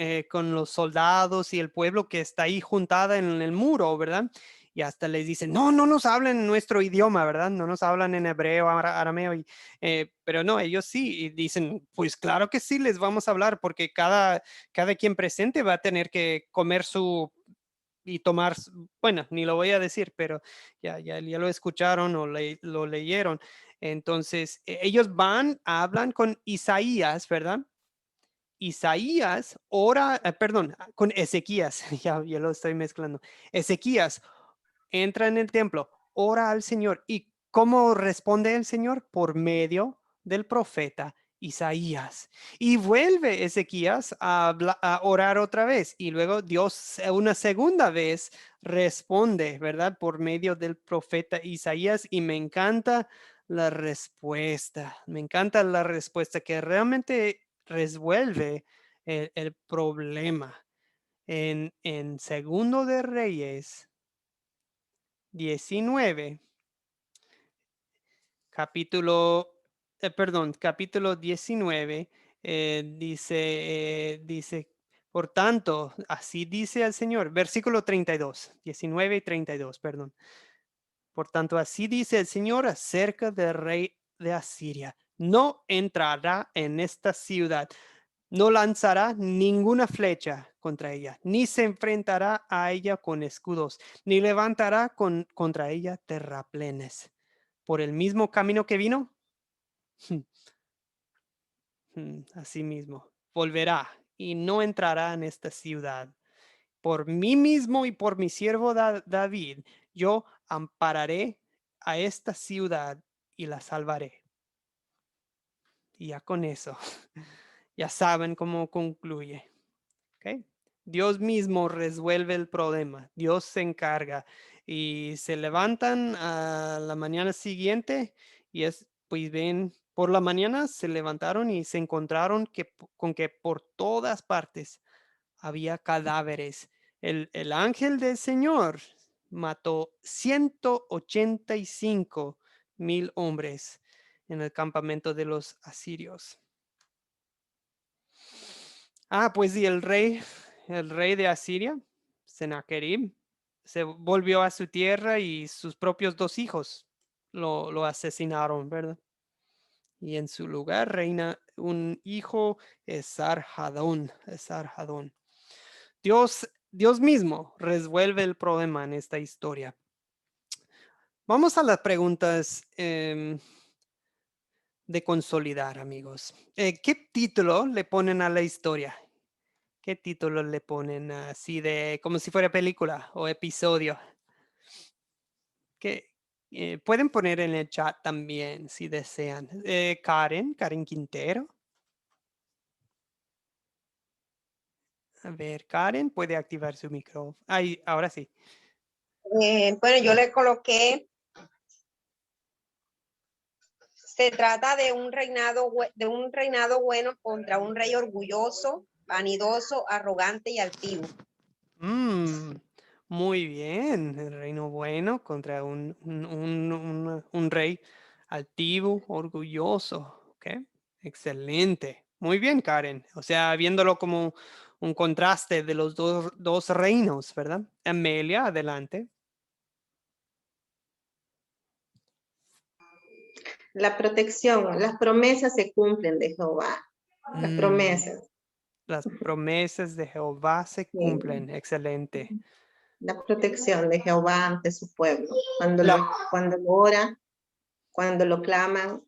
los soldados y el pueblo que está ahí juntada en el muro, ¿verdad? Y hasta les dicen, no nos hablan en nuestro idioma, ¿verdad? No nos hablan en hebreo, arameo, pero no, ellos sí, y dicen, pues claro que sí, les vamos a hablar, porque cada quien presente va a tener que comer y tomar, bueno, ni lo voy a decir, pero ya lo escucharon o lo leyeron. Entonces, ellos hablan con Isaías, ¿verdad? Isaías ora, perdón, con Ezequías, ya lo estoy mezclando. Ezequías entra en el templo, ora al Señor. ¿Y cómo responde el Señor? Por medio del profeta Isaías. Y vuelve Ezequías a orar otra vez. Y luego Dios una segunda vez responde, ¿verdad? Por medio del profeta Isaías. Y me encanta la respuesta. Me encanta la respuesta que realmente resuelve el problema. En Segundo de Reyes 19, capítulo 19, dice, por tanto, así dice el Señor, versículo 32, 19 y 32, perdón. Por tanto, así dice el Señor acerca del rey de Asiria. No entrará en esta ciudad, no lanzará ninguna flecha contra ella, ni se enfrentará a ella con escudos, ni levantará contra ella terraplenes. Por el mismo camino que vino, así mismo, volverá y no entrará en esta ciudad. Por mí mismo y por mi siervo David, yo ampararé a esta ciudad y la salvaré. Y ya con eso, ya saben cómo concluye. ¿Okay? Dios mismo resuelve el problema. Dios se encarga. Y se levantan a la mañana siguiente y pues ven Por la mañana se levantaron y se encontraron con que por todas partes había cadáveres. El ángel del Señor mató 185,000 hombres en el campamento de los asirios. Pues sí, el rey de Asiria, Sennacherib, se volvió a su tierra y sus propios 2 hijos lo asesinaron, ¿verdad? Y en su lugar reina un hijo, Esarhadón. Dios mismo resuelve el problema en esta historia. Vamos a las preguntas de consolidar, amigos. ¿Qué título le ponen a la historia? ¿Qué título le ponen así como si fuera película o episodio? Pueden poner en el chat también si desean. Karen Quintero. A ver, Karen puede activar su micrófono. Ahora sí. Bueno, yo le coloqué, se trata de un reinado bueno contra un rey orgulloso, vanidoso, arrogante y altivo. Muy bien, el reino bueno contra un rey altivo, orgulloso. ¿Ok? Excelente. Muy bien, Karen. O sea, viéndolo como un contraste de los dos reinos, ¿verdad? Amelia, adelante. La protección, las promesas se cumplen de Jehová. Las promesas. Las promesas de Jehová se cumplen. Excelente. La protección de Jehová ante su pueblo. Cuando lo ora, cuando lo claman,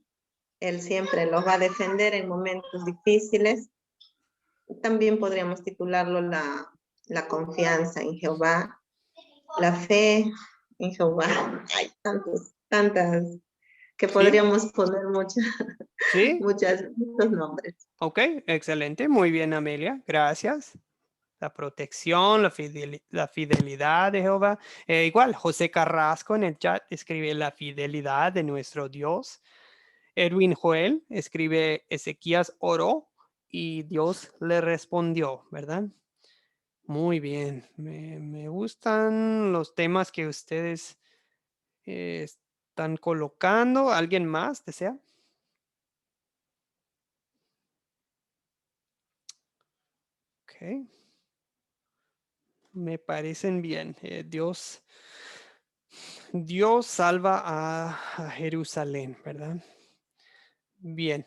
Él siempre los va a defender en momentos difíciles. También podríamos titularlo la confianza en Jehová, la fe en Jehová. Hay tantas que podríamos poner muchos nombres. Ok, excelente. Muy bien, Amelia. Gracias. La protección, la fidelidad de Jehová. Igual, José Carrasco en el chat escribe la fidelidad de nuestro Dios. Edwin Joel escribe Ezequías oró y Dios le respondió, ¿verdad? Muy bien. Me gustan los temas que ustedes están colocando. ¿Alguien más desea? Ok. Me parecen bien. Dios salva a Jerusalén, ¿verdad? Bien.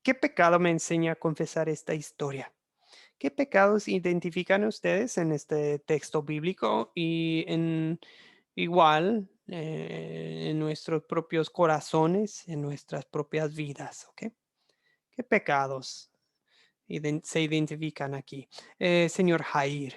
¿Qué pecado me enseña a confesar esta historia? ¿Qué pecados identifican ustedes en este texto bíblico y igual en nuestros propios corazones, en nuestras propias vidas? ¿Ok? ¿Qué pecados se identifican aquí? Señor Jair.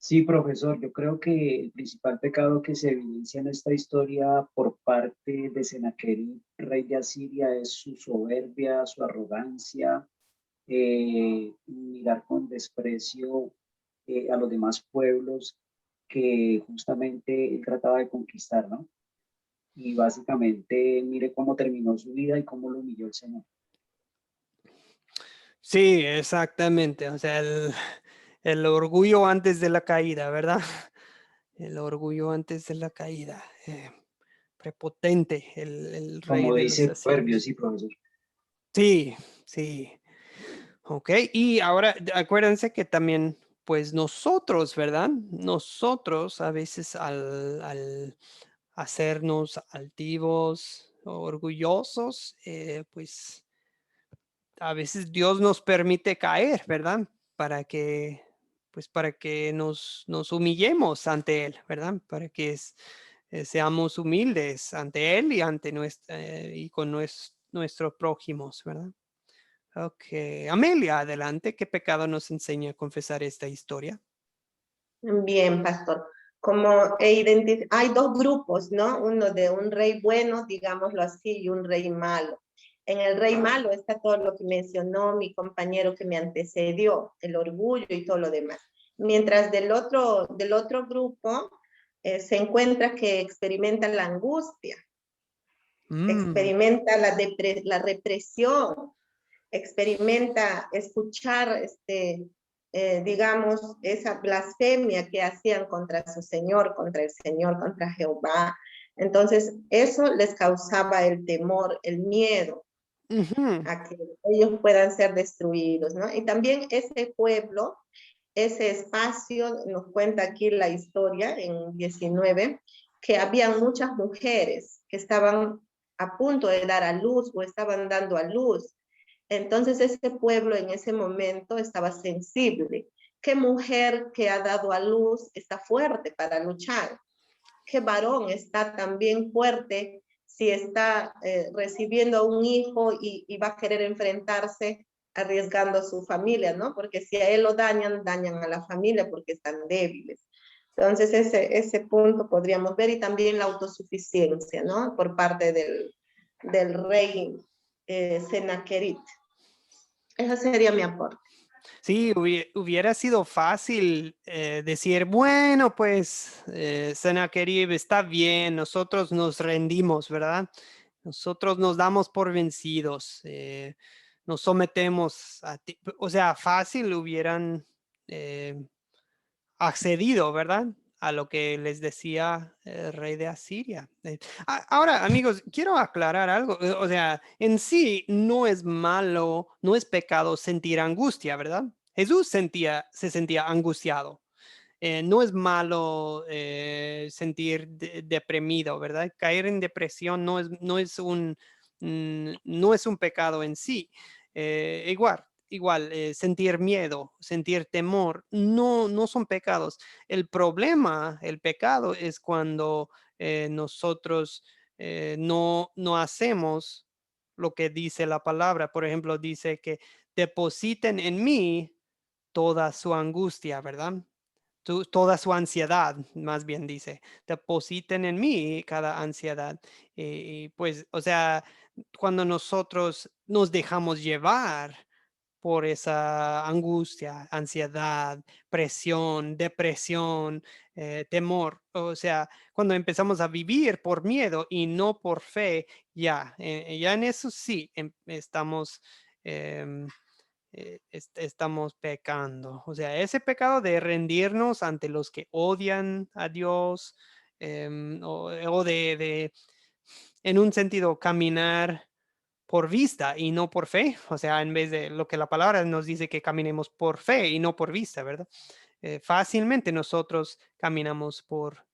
Sí, profesor, yo creo que el principal pecado que se evidencia en esta historia por parte de Sennacherib, rey de Asiria, es su soberbia, su arrogancia, mirar con desprecio a los demás pueblos que justamente él trataba de conquistar, ¿no? Y básicamente mire cómo terminó su vida y cómo lo humilló el Señor. Sí, exactamente. O sea, el orgullo antes de la caída, ¿verdad? El orgullo antes de la caída. Prepotente, el rey Como de los dice Proverbios, asirios. sí, profesor. Sí, sí. Ok, y ahora acuérdense que también, pues nosotros, ¿verdad? Nosotros a veces al hacernos altivos, orgullosos, pues a veces Dios nos permite caer, ¿verdad? Para que nos humillemos ante Él, ¿verdad? Para que seamos humildes ante Él y ante y con nuestros prójimos, ¿verdad? Ok, Amelia, adelante. ¿Qué pecado nos enseña a confesar esta historia? Bien, pastor. Hay 2 grupos, ¿no? Uno de un rey bueno, digámoslo así, y un rey malo. En el rey malo está todo lo que mencionó mi compañero que me antecedió, el orgullo y todo lo demás. Mientras del otro grupo se encuentra que experimenta la angustia. experimenta la represión, experimenta escuchar, digamos, esa blasfemia que hacían contra su Señor, contra Jehová. Entonces, eso les causaba el temor, el miedo a que ellos puedan ser destruidos, ¿no? Y también ese pueblo, ese espacio, nos cuenta aquí la historia en 19, que había muchas mujeres que estaban a punto de dar a luz o estaban dando a luz. Entonces ese pueblo en ese momento estaba sensible. ¿Qué mujer que ha dado a luz está fuerte para luchar? ¿Qué varón está también fuerte si está recibiendo a un hijo y va a querer enfrentarse arriesgando a su familia, ¿no? Porque si a él lo dañan, dañan a la familia porque están débiles. Entonces ese punto podríamos ver, y también la autosuficiencia, ¿no? Por parte del rey Sennacherib. Ese sería mi aporte. Sí, hubiera sido fácil decir, bueno, pues Sennacherib está bien, nosotros nos rendimos, ¿verdad? Nosotros nos damos por vencidos, nos sometemos a ti. O sea, fácil hubieran accedido, ¿verdad? A lo que les decía el rey de Asiria. Ahora, amigos, quiero aclarar algo. O sea, en sí no es malo, no es pecado sentir angustia, ¿verdad? Jesús se sentía angustiado. No es malo sentir deprimido, ¿verdad? Caer en depresión no es un pecado en sí. Igual, sentir miedo, sentir temor, no son pecados. El problema, el pecado es cuando nosotros no hacemos lo que dice la palabra. Por ejemplo, dice que depositen en mí toda su angustia, ¿verdad? Toda su ansiedad, más bien dice, depositen en mí cada ansiedad. Y pues, o sea, cuando nosotros nos dejamos llevar por esa angustia, ansiedad, presión, depresión, temor. O sea, cuando empezamos a vivir por miedo y no por fe, ya en eso sí estamos, estamos pecando. O sea, ese pecado de rendirnos ante los que odian a Dios, o de, en un sentido, caminar por vista y no por fe, o sea, en vez de lo que la palabra nos dice que caminemos por fe y no por vista, ¿verdad? Fácilmente nosotros caminamos por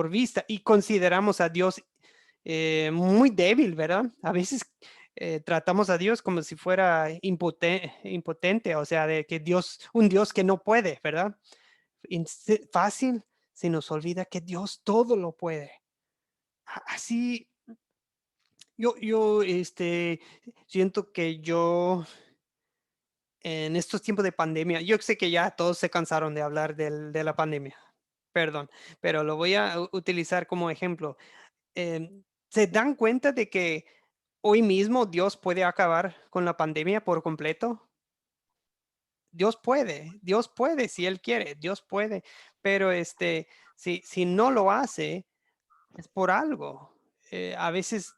vista y consideramos a Dios muy débil, ¿verdad? A veces tratamos a Dios como si fuera impotente, o sea, de que un Dios que no puede, ¿verdad? Fácil se nos olvida que Dios todo lo puede. Así yo siento que yo en estos tiempos de pandemia, yo sé que ya todos se cansaron de hablar de la pandemia, perdón, pero lo voy a utilizar como ejemplo. ¿Se dan cuenta de que hoy mismo Dios puede acabar con la pandemia por completo? Dios puede si Él quiere, Dios puede, pero si no lo hace, es por algo. A veces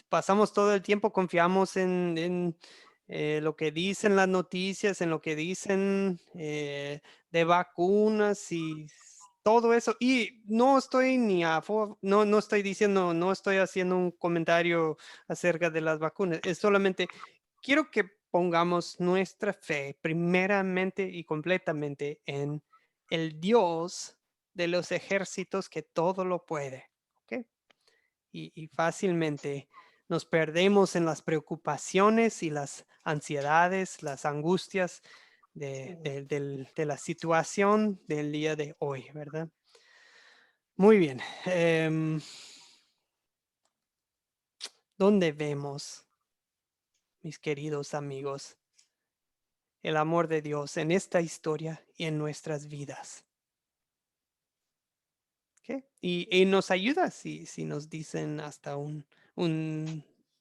pasamos todo el tiempo, confiamos en lo que dicen las noticias, en lo que dicen de vacunas y todo eso. Y no estoy no estoy diciendo, no estoy haciendo un comentario acerca de las vacunas. Es solamente, quiero que pongamos nuestra fe primeramente y completamente en el Dios de los ejércitos que todo lo puede. ¿Ok? Y fácilmente nos perdemos en las preocupaciones y las ansiedades, las angustias de la situación del día de hoy, ¿verdad? Muy bien. ¿Dónde vemos, mis queridos amigos, el amor de Dios en esta historia y en nuestras vidas? ¿Qué? Y nos ayuda si nos dicen hasta un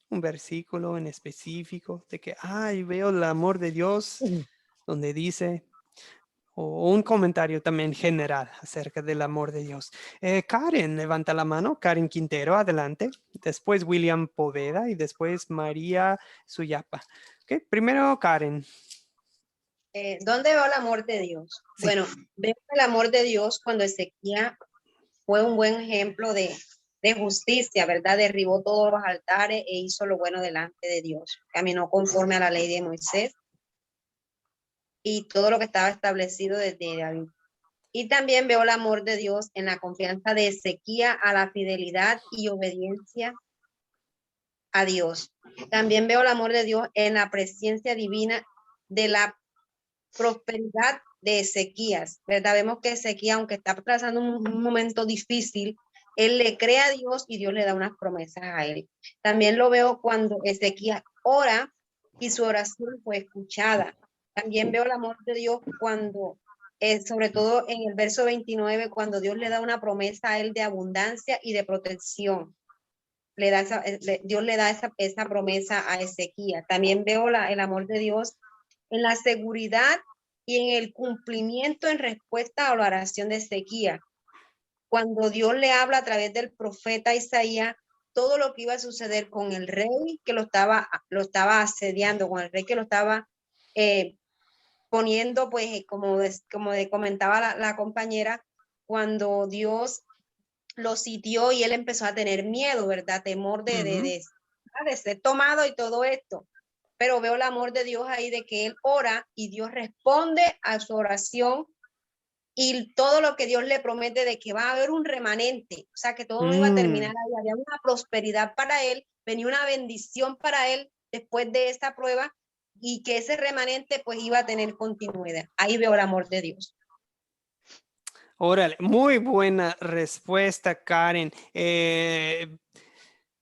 versículo en específico de que, veo el amor de Dios, donde dice, o un comentario también general acerca del amor de Dios. Karen, levanta la mano. Karen Quintero, adelante. Después William Poveda y después María Suyapa. Okay, primero Karen. ¿Dónde veo el amor de Dios? Sí. Bueno, veo el amor de Dios cuando Ezequías fue un buen ejemplo de justicia, ¿verdad? Derribó todos los altares e hizo lo bueno delante de Dios. Caminó conforme a la ley de Moisés y todo lo que estaba establecido desde David. Y también veo el amor de Dios en la confianza de Ezequías a la fidelidad y obediencia a Dios. También veo el amor de Dios en la presencia divina de la prosperidad de Ezequías, ¿verdad? Vemos que Ezequías, aunque está pasando un momento difícil, él le cree a Dios y Dios le da unas promesas a él. También lo veo cuando Ezequías ora y su oración fue escuchada. También veo el amor de Dios cuando, sobre todo en el verso 29, cuando Dios le da una promesa a él de abundancia y de protección. Dios le da esa promesa a Ezequías. También veo el amor de Dios en la seguridad y en el cumplimiento en respuesta a la oración de Ezequías. Cuando Dios le habla a través del profeta Isaías, todo lo que iba a suceder con el rey que lo estaba asediando, con el rey que lo estaba poniendo, pues, como comentaba la compañera, cuando Dios lo sitió y él empezó a tener miedo, ¿verdad? Temor de ser tomado y todo esto. Pero veo el amor de Dios ahí de que él ora y Dios responde a su oración y todo lo que Dios le promete de que va a haber un remanente, o sea, que todo no iba a terminar ahí, había una prosperidad para él, venía una bendición para él después de esta prueba y que ese remanente pues iba a tener continuidad. Ahí veo el amor de Dios. Órale, muy buena respuesta, Karen.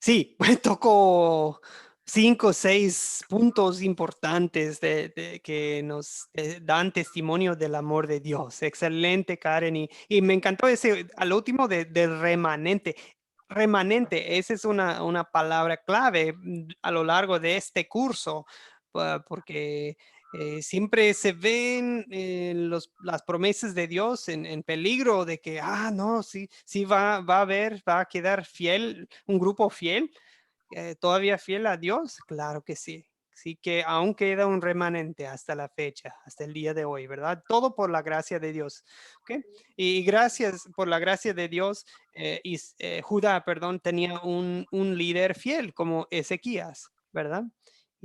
Sí, tocó 5 o 6 puntos importantes que nos dan testimonio del amor de Dios. Excelente, Karen. Y me encantó ese, al último, del remanente. Remanente, esa es una palabra clave a lo largo de este curso, porque siempre se ven las promesas de Dios en peligro de que, no, sí va a quedar fiel, un grupo fiel, todavía fiel a Dios. Claro que sí. Sí que aún queda un remanente hasta la fecha, hasta el día de hoy, ¿verdad? Todo por la gracia de Dios. ¿Okay? Y gracias por la gracia de Dios, Judá, perdón, tenía un líder fiel como Ezequías, ¿verdad?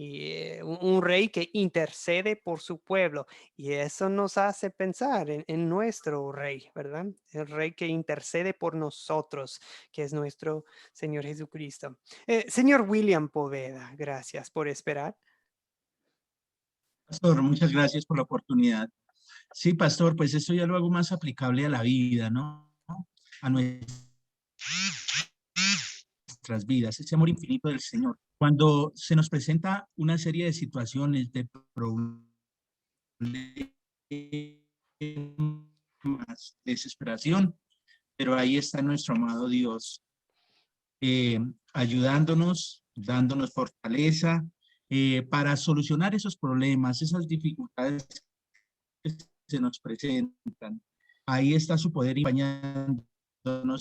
Y un rey que intercede por su pueblo. Y eso nos hace pensar en nuestro rey, ¿verdad? El rey que intercede por nosotros, que es nuestro Señor Jesucristo. Señor William Poveda, gracias por esperar. Pastor, muchas gracias por la oportunidad. Sí, pastor, pues esto ya lo hago más aplicable a la vida, ¿no? A nuestras vidas, ese amor infinito del Señor. Cuando se nos presenta una serie de situaciones, de problemas, desesperación, pero ahí está nuestro amado Dios, ayudándonos, dándonos fortaleza para solucionar esos problemas, esas dificultades que se nos presentan. Ahí está su poder acompañándonos,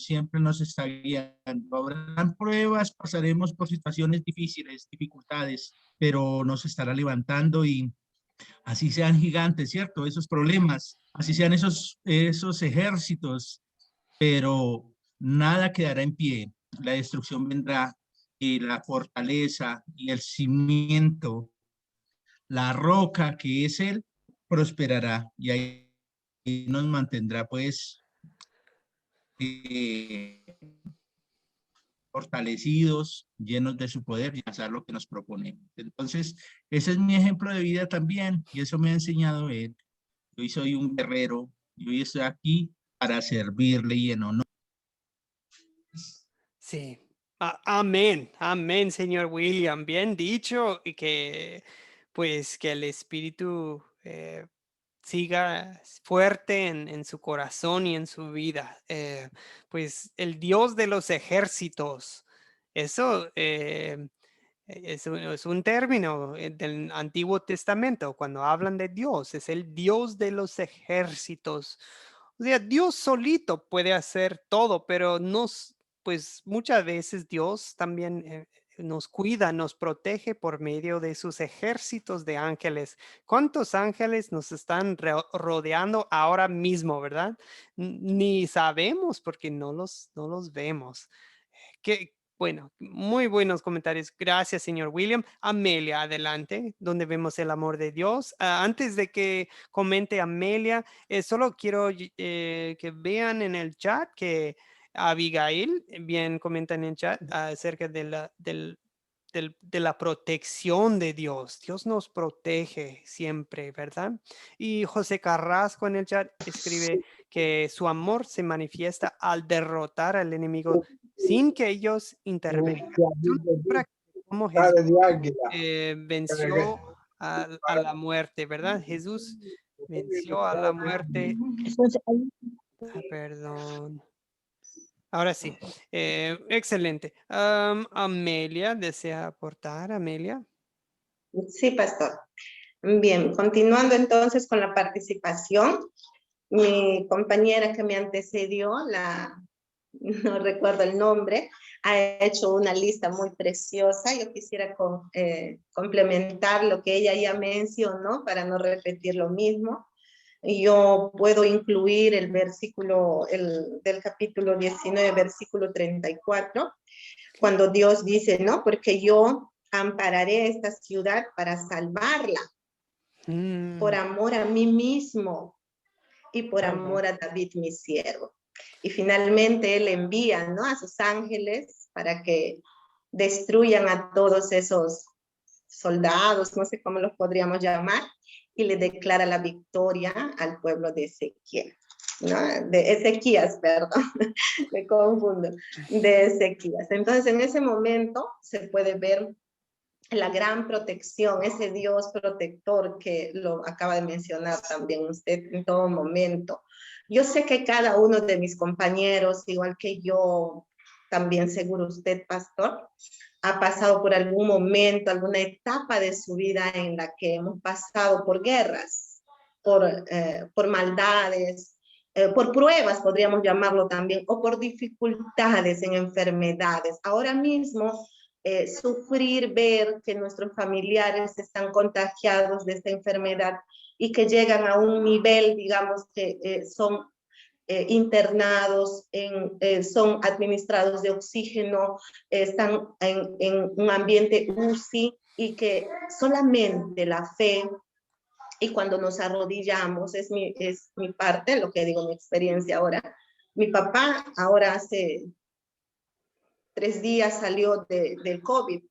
siempre nos está guiando. Habrán pruebas, pasaremos por situaciones difíciles, dificultades, pero nos estará levantando y así sean gigantes, ¿cierto? Esos problemas, así sean esos ejércitos, pero nada quedará en pie. La destrucción vendrá y la fortaleza y el cimiento, la roca que es Él, prosperará y ahí nos mantendrá pues fortalecidos, llenos de su poder y hacer lo que nos proponemos. Entonces, ese es mi ejemplo de vida también y eso me ha enseñado Él. Hoy soy un guerrero y hoy estoy aquí para servirle y en honor. Sí. Amén, amén, señor William. Bien dicho, y que pues que el Espíritu siga fuerte en su corazón y en su vida. Pues el Dios de los ejércitos, eso Es un término del Antiguo Testamento. Cuando hablan de Dios, es el Dios de los ejércitos. O sea, Dios solito puede hacer todo, pero pues muchas veces Dios también nos cuida, nos protege por medio de sus ejércitos de ángeles. ¿Cuántos ángeles nos están rodeando ahora mismo, verdad? Ni sabemos porque no los vemos. Bueno, muy buenos comentarios. Gracias, señor William. Amelia, adelante, donde vemos el amor de Dios. Antes de que comente Amelia, solo quiero que vean en el chat que Abigail bien comenta en el chat acerca de de la protección de Dios. Dios nos protege siempre, ¿verdad? Y José Carrasco en el chat escribe que su amor se manifiesta al derrotar al enemigo sin que ellos intervengan. Es una práctica como Jesús venció a la muerte, ¿verdad? Jesús venció a la muerte. Perdón. Ahora sí, excelente. Amelia, ¿desea aportar, Amelia? Sí, pastor. Bien, continuando entonces con la participación, mi compañera que me antecedió, no recuerdo el nombre, ha hecho una lista muy preciosa. Yo quisiera complementar lo que ella ya mencionó para no repetir lo mismo. Yo puedo incluir el versículo del capítulo 19, versículo 34, cuando Dios dice, no, porque yo ampararé esta ciudad para salvarla, por amor a mí mismo y por amor a David, mi siervo. Y finalmente él envía, ¿no?, a sus ángeles para que destruyan a todos esos soldados, no sé cómo los podríamos llamar, y le declara la victoria al pueblo de Ezequiel. ¿No? De Ezequías, perdón, me confundo, de Ezequías. Entonces, en ese momento se puede ver la gran protección, ese Dios protector que lo acaba de mencionar también usted en todo momento. Yo sé que cada uno de mis compañeros, igual que yo, también seguro usted, pastor, ha pasado por algún momento, alguna etapa de su vida en la que hemos pasado por guerras, por maldades, por pruebas, podríamos llamarlo también, o por dificultades en enfermedades. Ahora mismo, sufrir, ver que nuestros familiares están contagiados de esta enfermedad y que llegan a un nivel, digamos, que son internados, son administrados de oxígeno, están en un ambiente UCI, y que solamente la fe, y cuando nos arrodillamos, es mi parte, lo que digo, mi experiencia ahora. Mi papá ahora hace 3 días salió del COVID.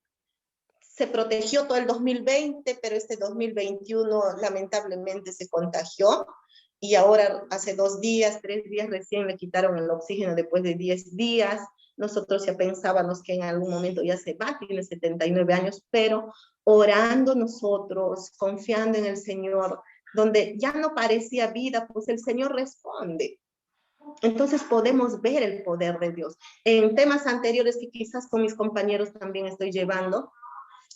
Se protegió todo el 2020, pero este 2021 lamentablemente se contagió. Y ahora hace 2 días, 3 días recién le quitaron el oxígeno después de 10 días. Nosotros ya pensábamos que en algún momento ya se va, tiene 79 años, pero orando nosotros, confiando en el Señor, donde ya no parecía vida, pues el Señor responde. Entonces podemos ver el poder de Dios. En temas anteriores que quizás con mis compañeros también estoy llevando,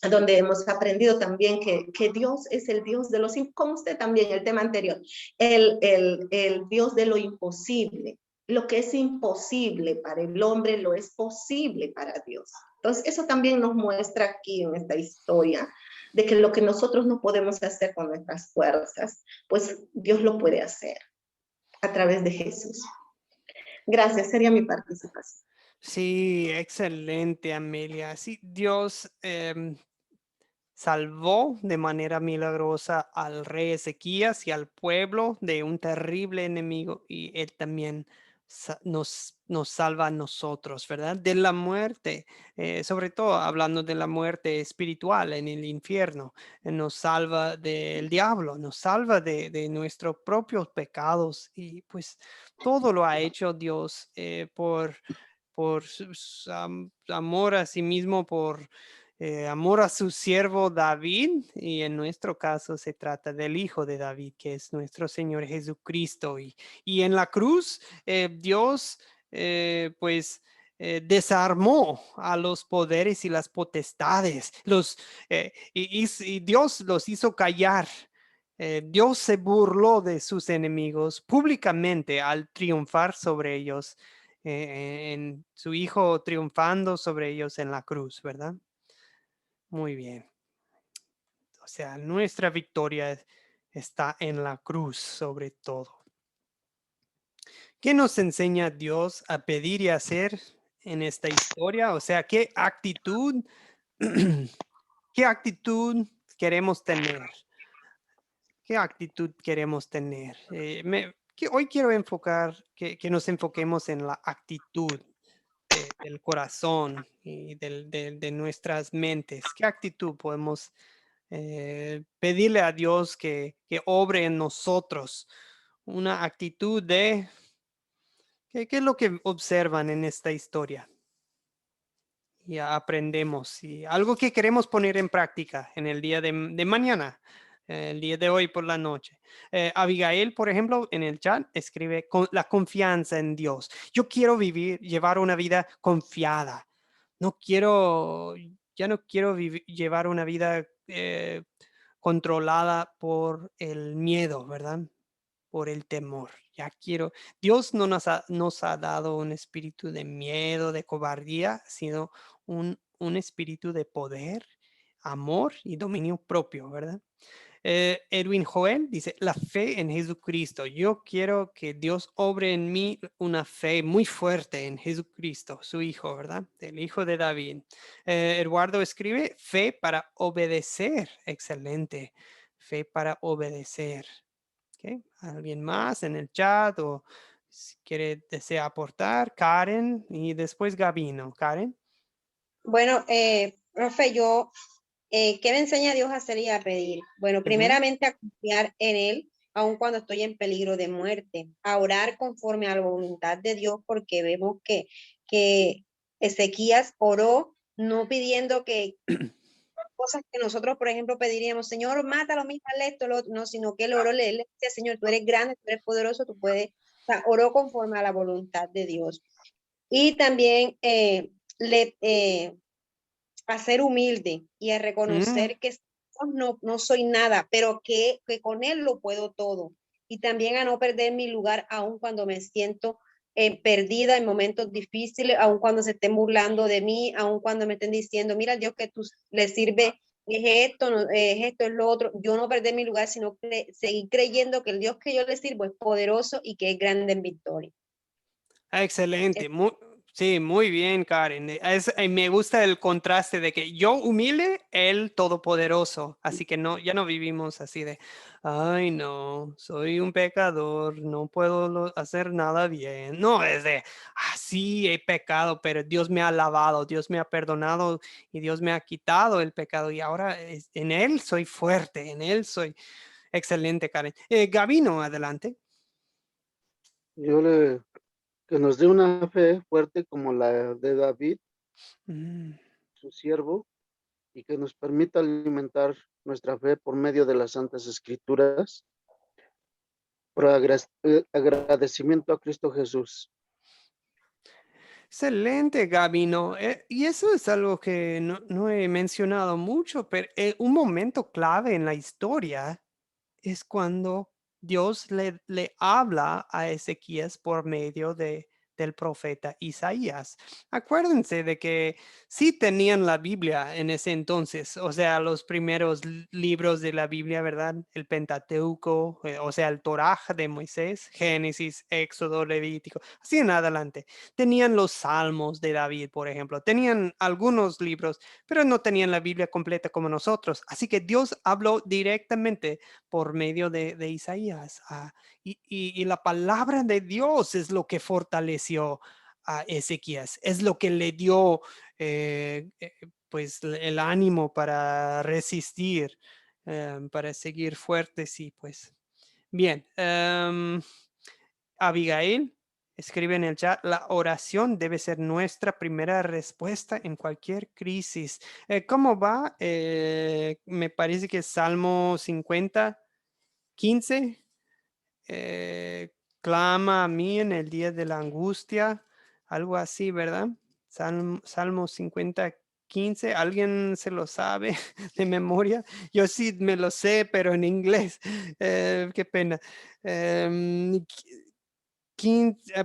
donde hemos aprendido también que Dios es el Dios de los, como usted también, el tema anterior, el Dios de lo imposible. Lo que es imposible para el hombre lo es posible para Dios. Entonces eso también nos muestra aquí en esta historia, de que lo que nosotros no podemos hacer con nuestras fuerzas, pues Dios lo puede hacer a través de Jesús. Gracias, sería mi participación. Sí, excelente, Amelia. Sí, Dios salvó de manera milagrosa al rey Ezequías y al pueblo de un terrible enemigo, y él también nos salva a nosotros, ¿verdad? De la muerte, sobre todo hablando de la muerte espiritual en el infierno. Nos salva del diablo, nos salva de nuestros propios pecados, y pues todo lo ha hecho Dios por su amor a sí mismo, por amor a su siervo David, y en nuestro caso se trata del Hijo de David, que es nuestro Señor Jesucristo. Y en la cruz Dios pues desarmó a los poderes y las potestades, y Dios los hizo callar. Dios se burló de sus enemigos públicamente al triunfar sobre ellos, en su Hijo triunfando sobre ellos en la cruz, ¿verdad? Muy bien. O sea, nuestra victoria está en la cruz sobre todo. ¿Qué nos enseña Dios a pedir y hacer en esta historia? O sea, ¿qué actitud, qué actitud queremos tener? ¿Qué actitud queremos tener? Hoy quiero enfocar, que nos enfoquemos en la actitud del corazón y de nuestras mentes. ¿Qué actitud podemos pedirle a Dios que obre en nosotros? Una actitud de... ¿Qué es lo que observan en esta historia? Y aprendemos. Y algo que queremos poner en práctica en el día de mañana, el día de hoy por la noche. Abigail, por ejemplo, en el chat escribe con la confianza en Dios. Yo quiero llevar una vida confiada. Ya no quiero llevar una vida controlada por el miedo, ¿verdad? Por el temor. Dios no nos ha dado un espíritu de miedo, de cobardía, sino un espíritu de poder, amor y dominio propio, ¿verdad? Edwin Joel dice, la fe en Jesucristo. Yo quiero que Dios obre en mí una fe muy fuerte en Jesucristo, su Hijo, ¿verdad? El Hijo de David. Eduardo escribe, fe para obedecer. Excelente. Fe para obedecer. ¿Okay? ¿Alguien más en el chat o si desea aportar? Karen y después Gabino. Karen. Bueno, profe, ¿qué me enseña Dios a hacer y a pedir? Bueno, primeramente a confiar en Él, aun cuando estoy en peligro de muerte, a orar conforme a la voluntad de Dios, porque vemos que Ezequías oró no pidiendo que cosas que nosotros, por ejemplo, pediríamos, Señor, mátalo, mátale esto, lo otro, no, sino que él oró, le decía, Señor, tú eres grande, tú eres poderoso, tú puedes, o sea, oró conforme a la voluntad de Dios. Y también a ser humilde y a reconocer que no soy nada, pero que con Él lo puedo todo. Y también a no perder mi lugar, aun cuando me siento perdida en momentos difíciles, aun cuando se estén burlando de mí, aun cuando me estén diciendo, mira, Dios, que tú le sirve, es esto, no, es esto, es lo otro. Yo no perder mi lugar, sino seguir creyendo que el Dios que yo le sirvo es poderoso y que es grande en victoria. Excelente. Sí, muy bien, Karen. Me gusta el contraste de que yo humilde, Él todopoderoso. Así que ya no vivimos así de, ay, no, soy un pecador, no puedo hacer nada bien. No, es de, sí, he pecado, pero Dios me ha lavado, Dios me ha perdonado y Dios me ha quitado el pecado. Y ahora en Él soy fuerte, en Él soy excelente, Karen. Gabino, adelante. Que nos dé una fe fuerte como la de David, su siervo, y que nos permita alimentar nuestra fe por medio de las Santas Escrituras, por agradecimiento a Cristo Jesús. Excelente, Gabino. Y eso es algo que no he mencionado mucho, pero un momento clave en la historia es cuando Dios le habla a Ezequías por medio del profeta Isaías. Acuérdense de que sí tenían la Biblia en ese entonces, o sea, los primeros libros de la Biblia, ¿verdad? El Pentateuco, o sea, el Torá de Moisés, Génesis, Éxodo, Levítico, así en adelante. Tenían los Salmos de David, por ejemplo. Tenían algunos libros, pero no tenían la Biblia completa como nosotros. Así que Dios habló directamente por medio de Isaías. Y la palabra de Dios es lo que fortaleció a Ezequías, es lo que le dio pues el ánimo para resistir, para seguir fuertes y pues bien. Abigail escribe en el chat, la oración debe ser nuestra primera respuesta en cualquier crisis. ¿Cómo va? Me parece que es Salmo 50. 15, clama a mí en el día de la angustia, algo así, ¿verdad? Salmo 50:15. ¿Alguien se lo sabe de memoria? Yo sí me lo sé, pero en inglés. Qué pena.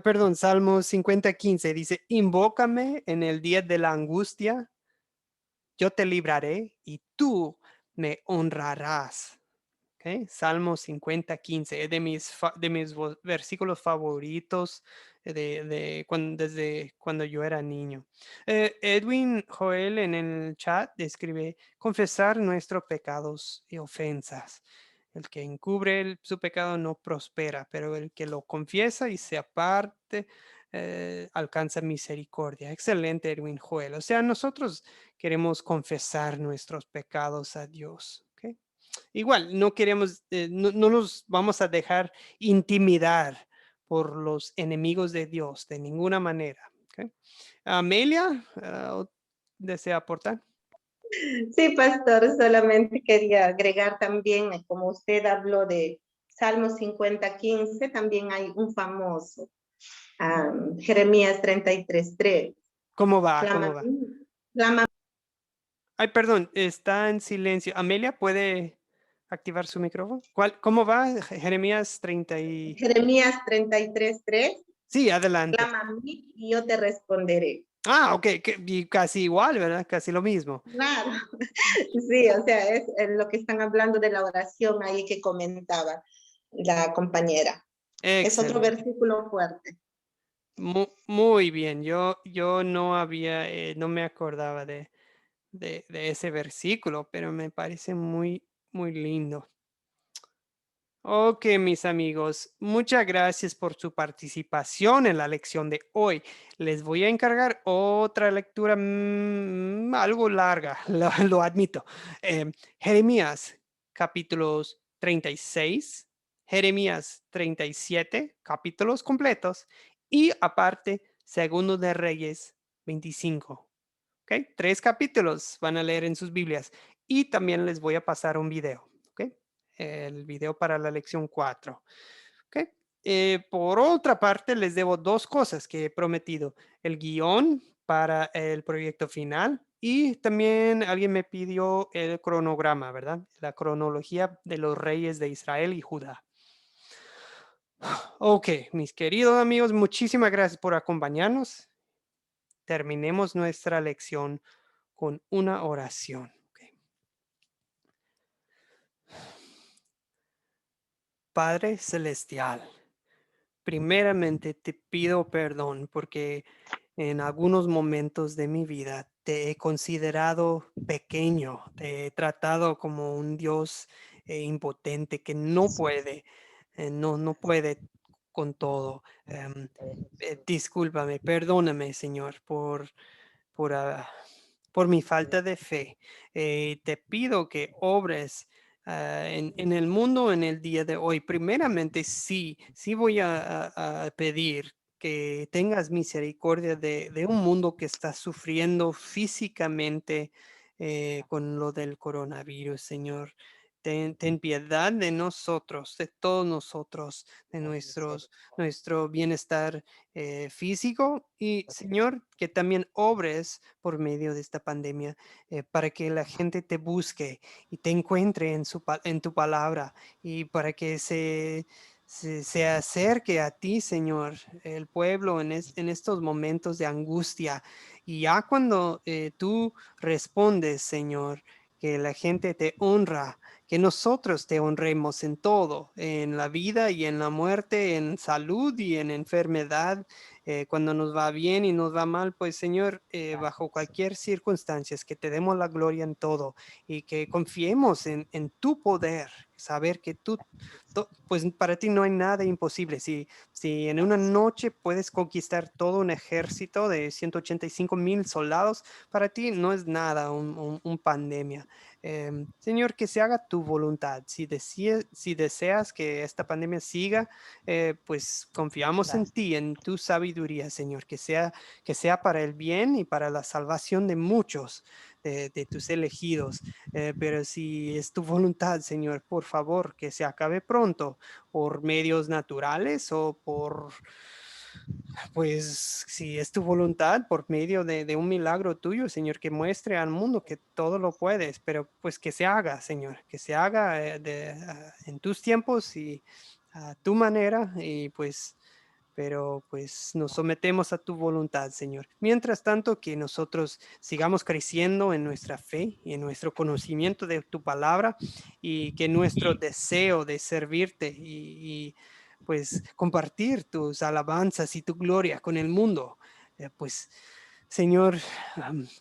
Perdón, Salmo 50:15 dice, invócame en el día de la angustia, yo te libraré y tú me honrarás. ¿Ok? Salmo 50:15 es de mis versículos favoritos desde cuando yo era niño. Edwin Joel en el chat describe confesar nuestros pecados y ofensas. El que encubre su pecado no prospera, pero el que lo confiesa y se aparte alcanza misericordia. Excelente, Edwin Joel. O sea, nosotros queremos confesar nuestros pecados a Dios. ¿Ok? Igual, no queremos, no nos vamos a dejar intimidar por los enemigos de Dios de ninguna manera. ¿Ok? Amelia, ¿desea aportar? Sí, pastor, solamente quería agregar también, como usted habló de Salmo 50:15, también hay un famoso, Jeremías 33:3. ¿Cómo va? ¿Cómo va? Clama. Ay, perdón, está en silencio. Amelia, ¿puede activar su micrófono? ¿Cómo va? Jeremías 30 y... Jeremías 33:3. Sí, adelante. Clama a mí y yo te responderé. Ok, y casi igual, ¿verdad? Casi lo mismo. Claro, sí, o sea, es lo que están hablando de la oración ahí que comentaba la compañera. Excelente. Es otro versículo fuerte. Muy bien, yo no me acordaba de ese versículo, pero me parece muy, muy lindo. Ok, mis amigos, muchas gracias por su participación en la lección de hoy. Les voy a encargar otra lectura algo larga, lo admito. Jeremías, capítulos 36, Jeremías 37, capítulos completos, y aparte, Segundo de Reyes 25. ¿Ok? 3 capítulos van a leer en sus Biblias y también les voy a pasar un video. ¿Ok? El video para la lección 4. ¿Ok? Por otra parte, les debo 2 cosas que he prometido. El guión para el proyecto final y también alguien me pidió el cronograma, ¿verdad? La cronología de los reyes de Israel y Judá. Ok, mis queridos amigos, muchísimas gracias por acompañarnos. Terminemos nuestra lección con una oración. Okay. Padre Celestial, primeramente te pido perdón porque en algunos momentos de mi vida te he considerado pequeño, te he tratado como un Dios impotente que no puede, no puede con todo. Discúlpame, perdóname, Señor, por, ah, por mi falta de fe. Te pido que obres en el mundo en el día de hoy. Primeramente, sí voy a pedir que tengas misericordia de un mundo que está sufriendo físicamente con lo del coronavirus, Señor. Ten piedad de nosotros, de todos nosotros, de nuestro bienestar físico y, Señor, que también obres por medio de esta pandemia para que la gente te busque y te encuentre en tu palabra y para que se acerque a ti, Señor, el pueblo en estos momentos de angustia. Y ya cuando tú respondes, Señor, que la gente te honra, que nosotros te honremos en todo, en la vida y en la muerte, en salud y en enfermedad, cuando nos va bien y nos va mal, pues Señor, bajo cualquier circunstancia, que te demos la gloria en todo y que confiemos en tu poder, saber que tú, pues para ti no hay nada imposible. Si en una noche puedes conquistar todo un ejército de 185,000 soldados, para ti no es nada un pandemia. Señor, que se haga tu voluntad. Si deseas que esta pandemia siga, pues confiamos en ti, en tu sabiduría, Señor, que sea para el bien y para la salvación de muchos de tus elegidos. Pero si es tu voluntad, Señor, por favor, que se acabe pronto por medios naturales o por pues si es tu voluntad por medio de un milagro tuyo, Señor, que muestre al mundo que todo lo puedes, pero pues que se haga, Señor, que se haga en tus tiempos y a tu manera y pues, pero pues nos sometemos a tu voluntad, Señor. Mientras tanto, que nosotros sigamos creciendo en nuestra fe y en nuestro conocimiento de tu palabra y que nuestro deseo de servirte y pues compartir tus alabanzas y tu gloria con el mundo. Pues, Señor,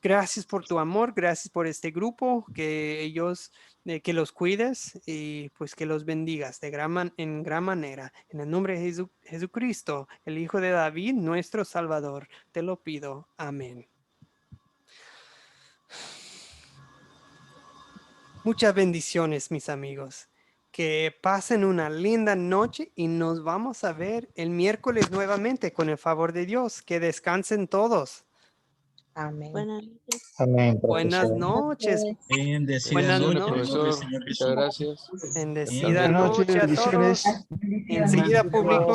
gracias por tu amor, gracias por este grupo, que ellos, que los cuides y pues que los bendigas en gran manera. En el nombre de Jesucristo, el Hijo de David, nuestro Salvador, te lo pido. Amén. Muchas bendiciones, mis amigos. Que pasen una linda noche y nos vamos a ver el miércoles nuevamente con el favor de Dios. Que descansen todos. Amén. Buenas noches. Amén, Buenas profesor. noches. Bendecida Buenas noche, noches. en nombre del Profesor, Señor muchas Jesús. gracias. Bendecida Buenas noche a todos. Enseguida publico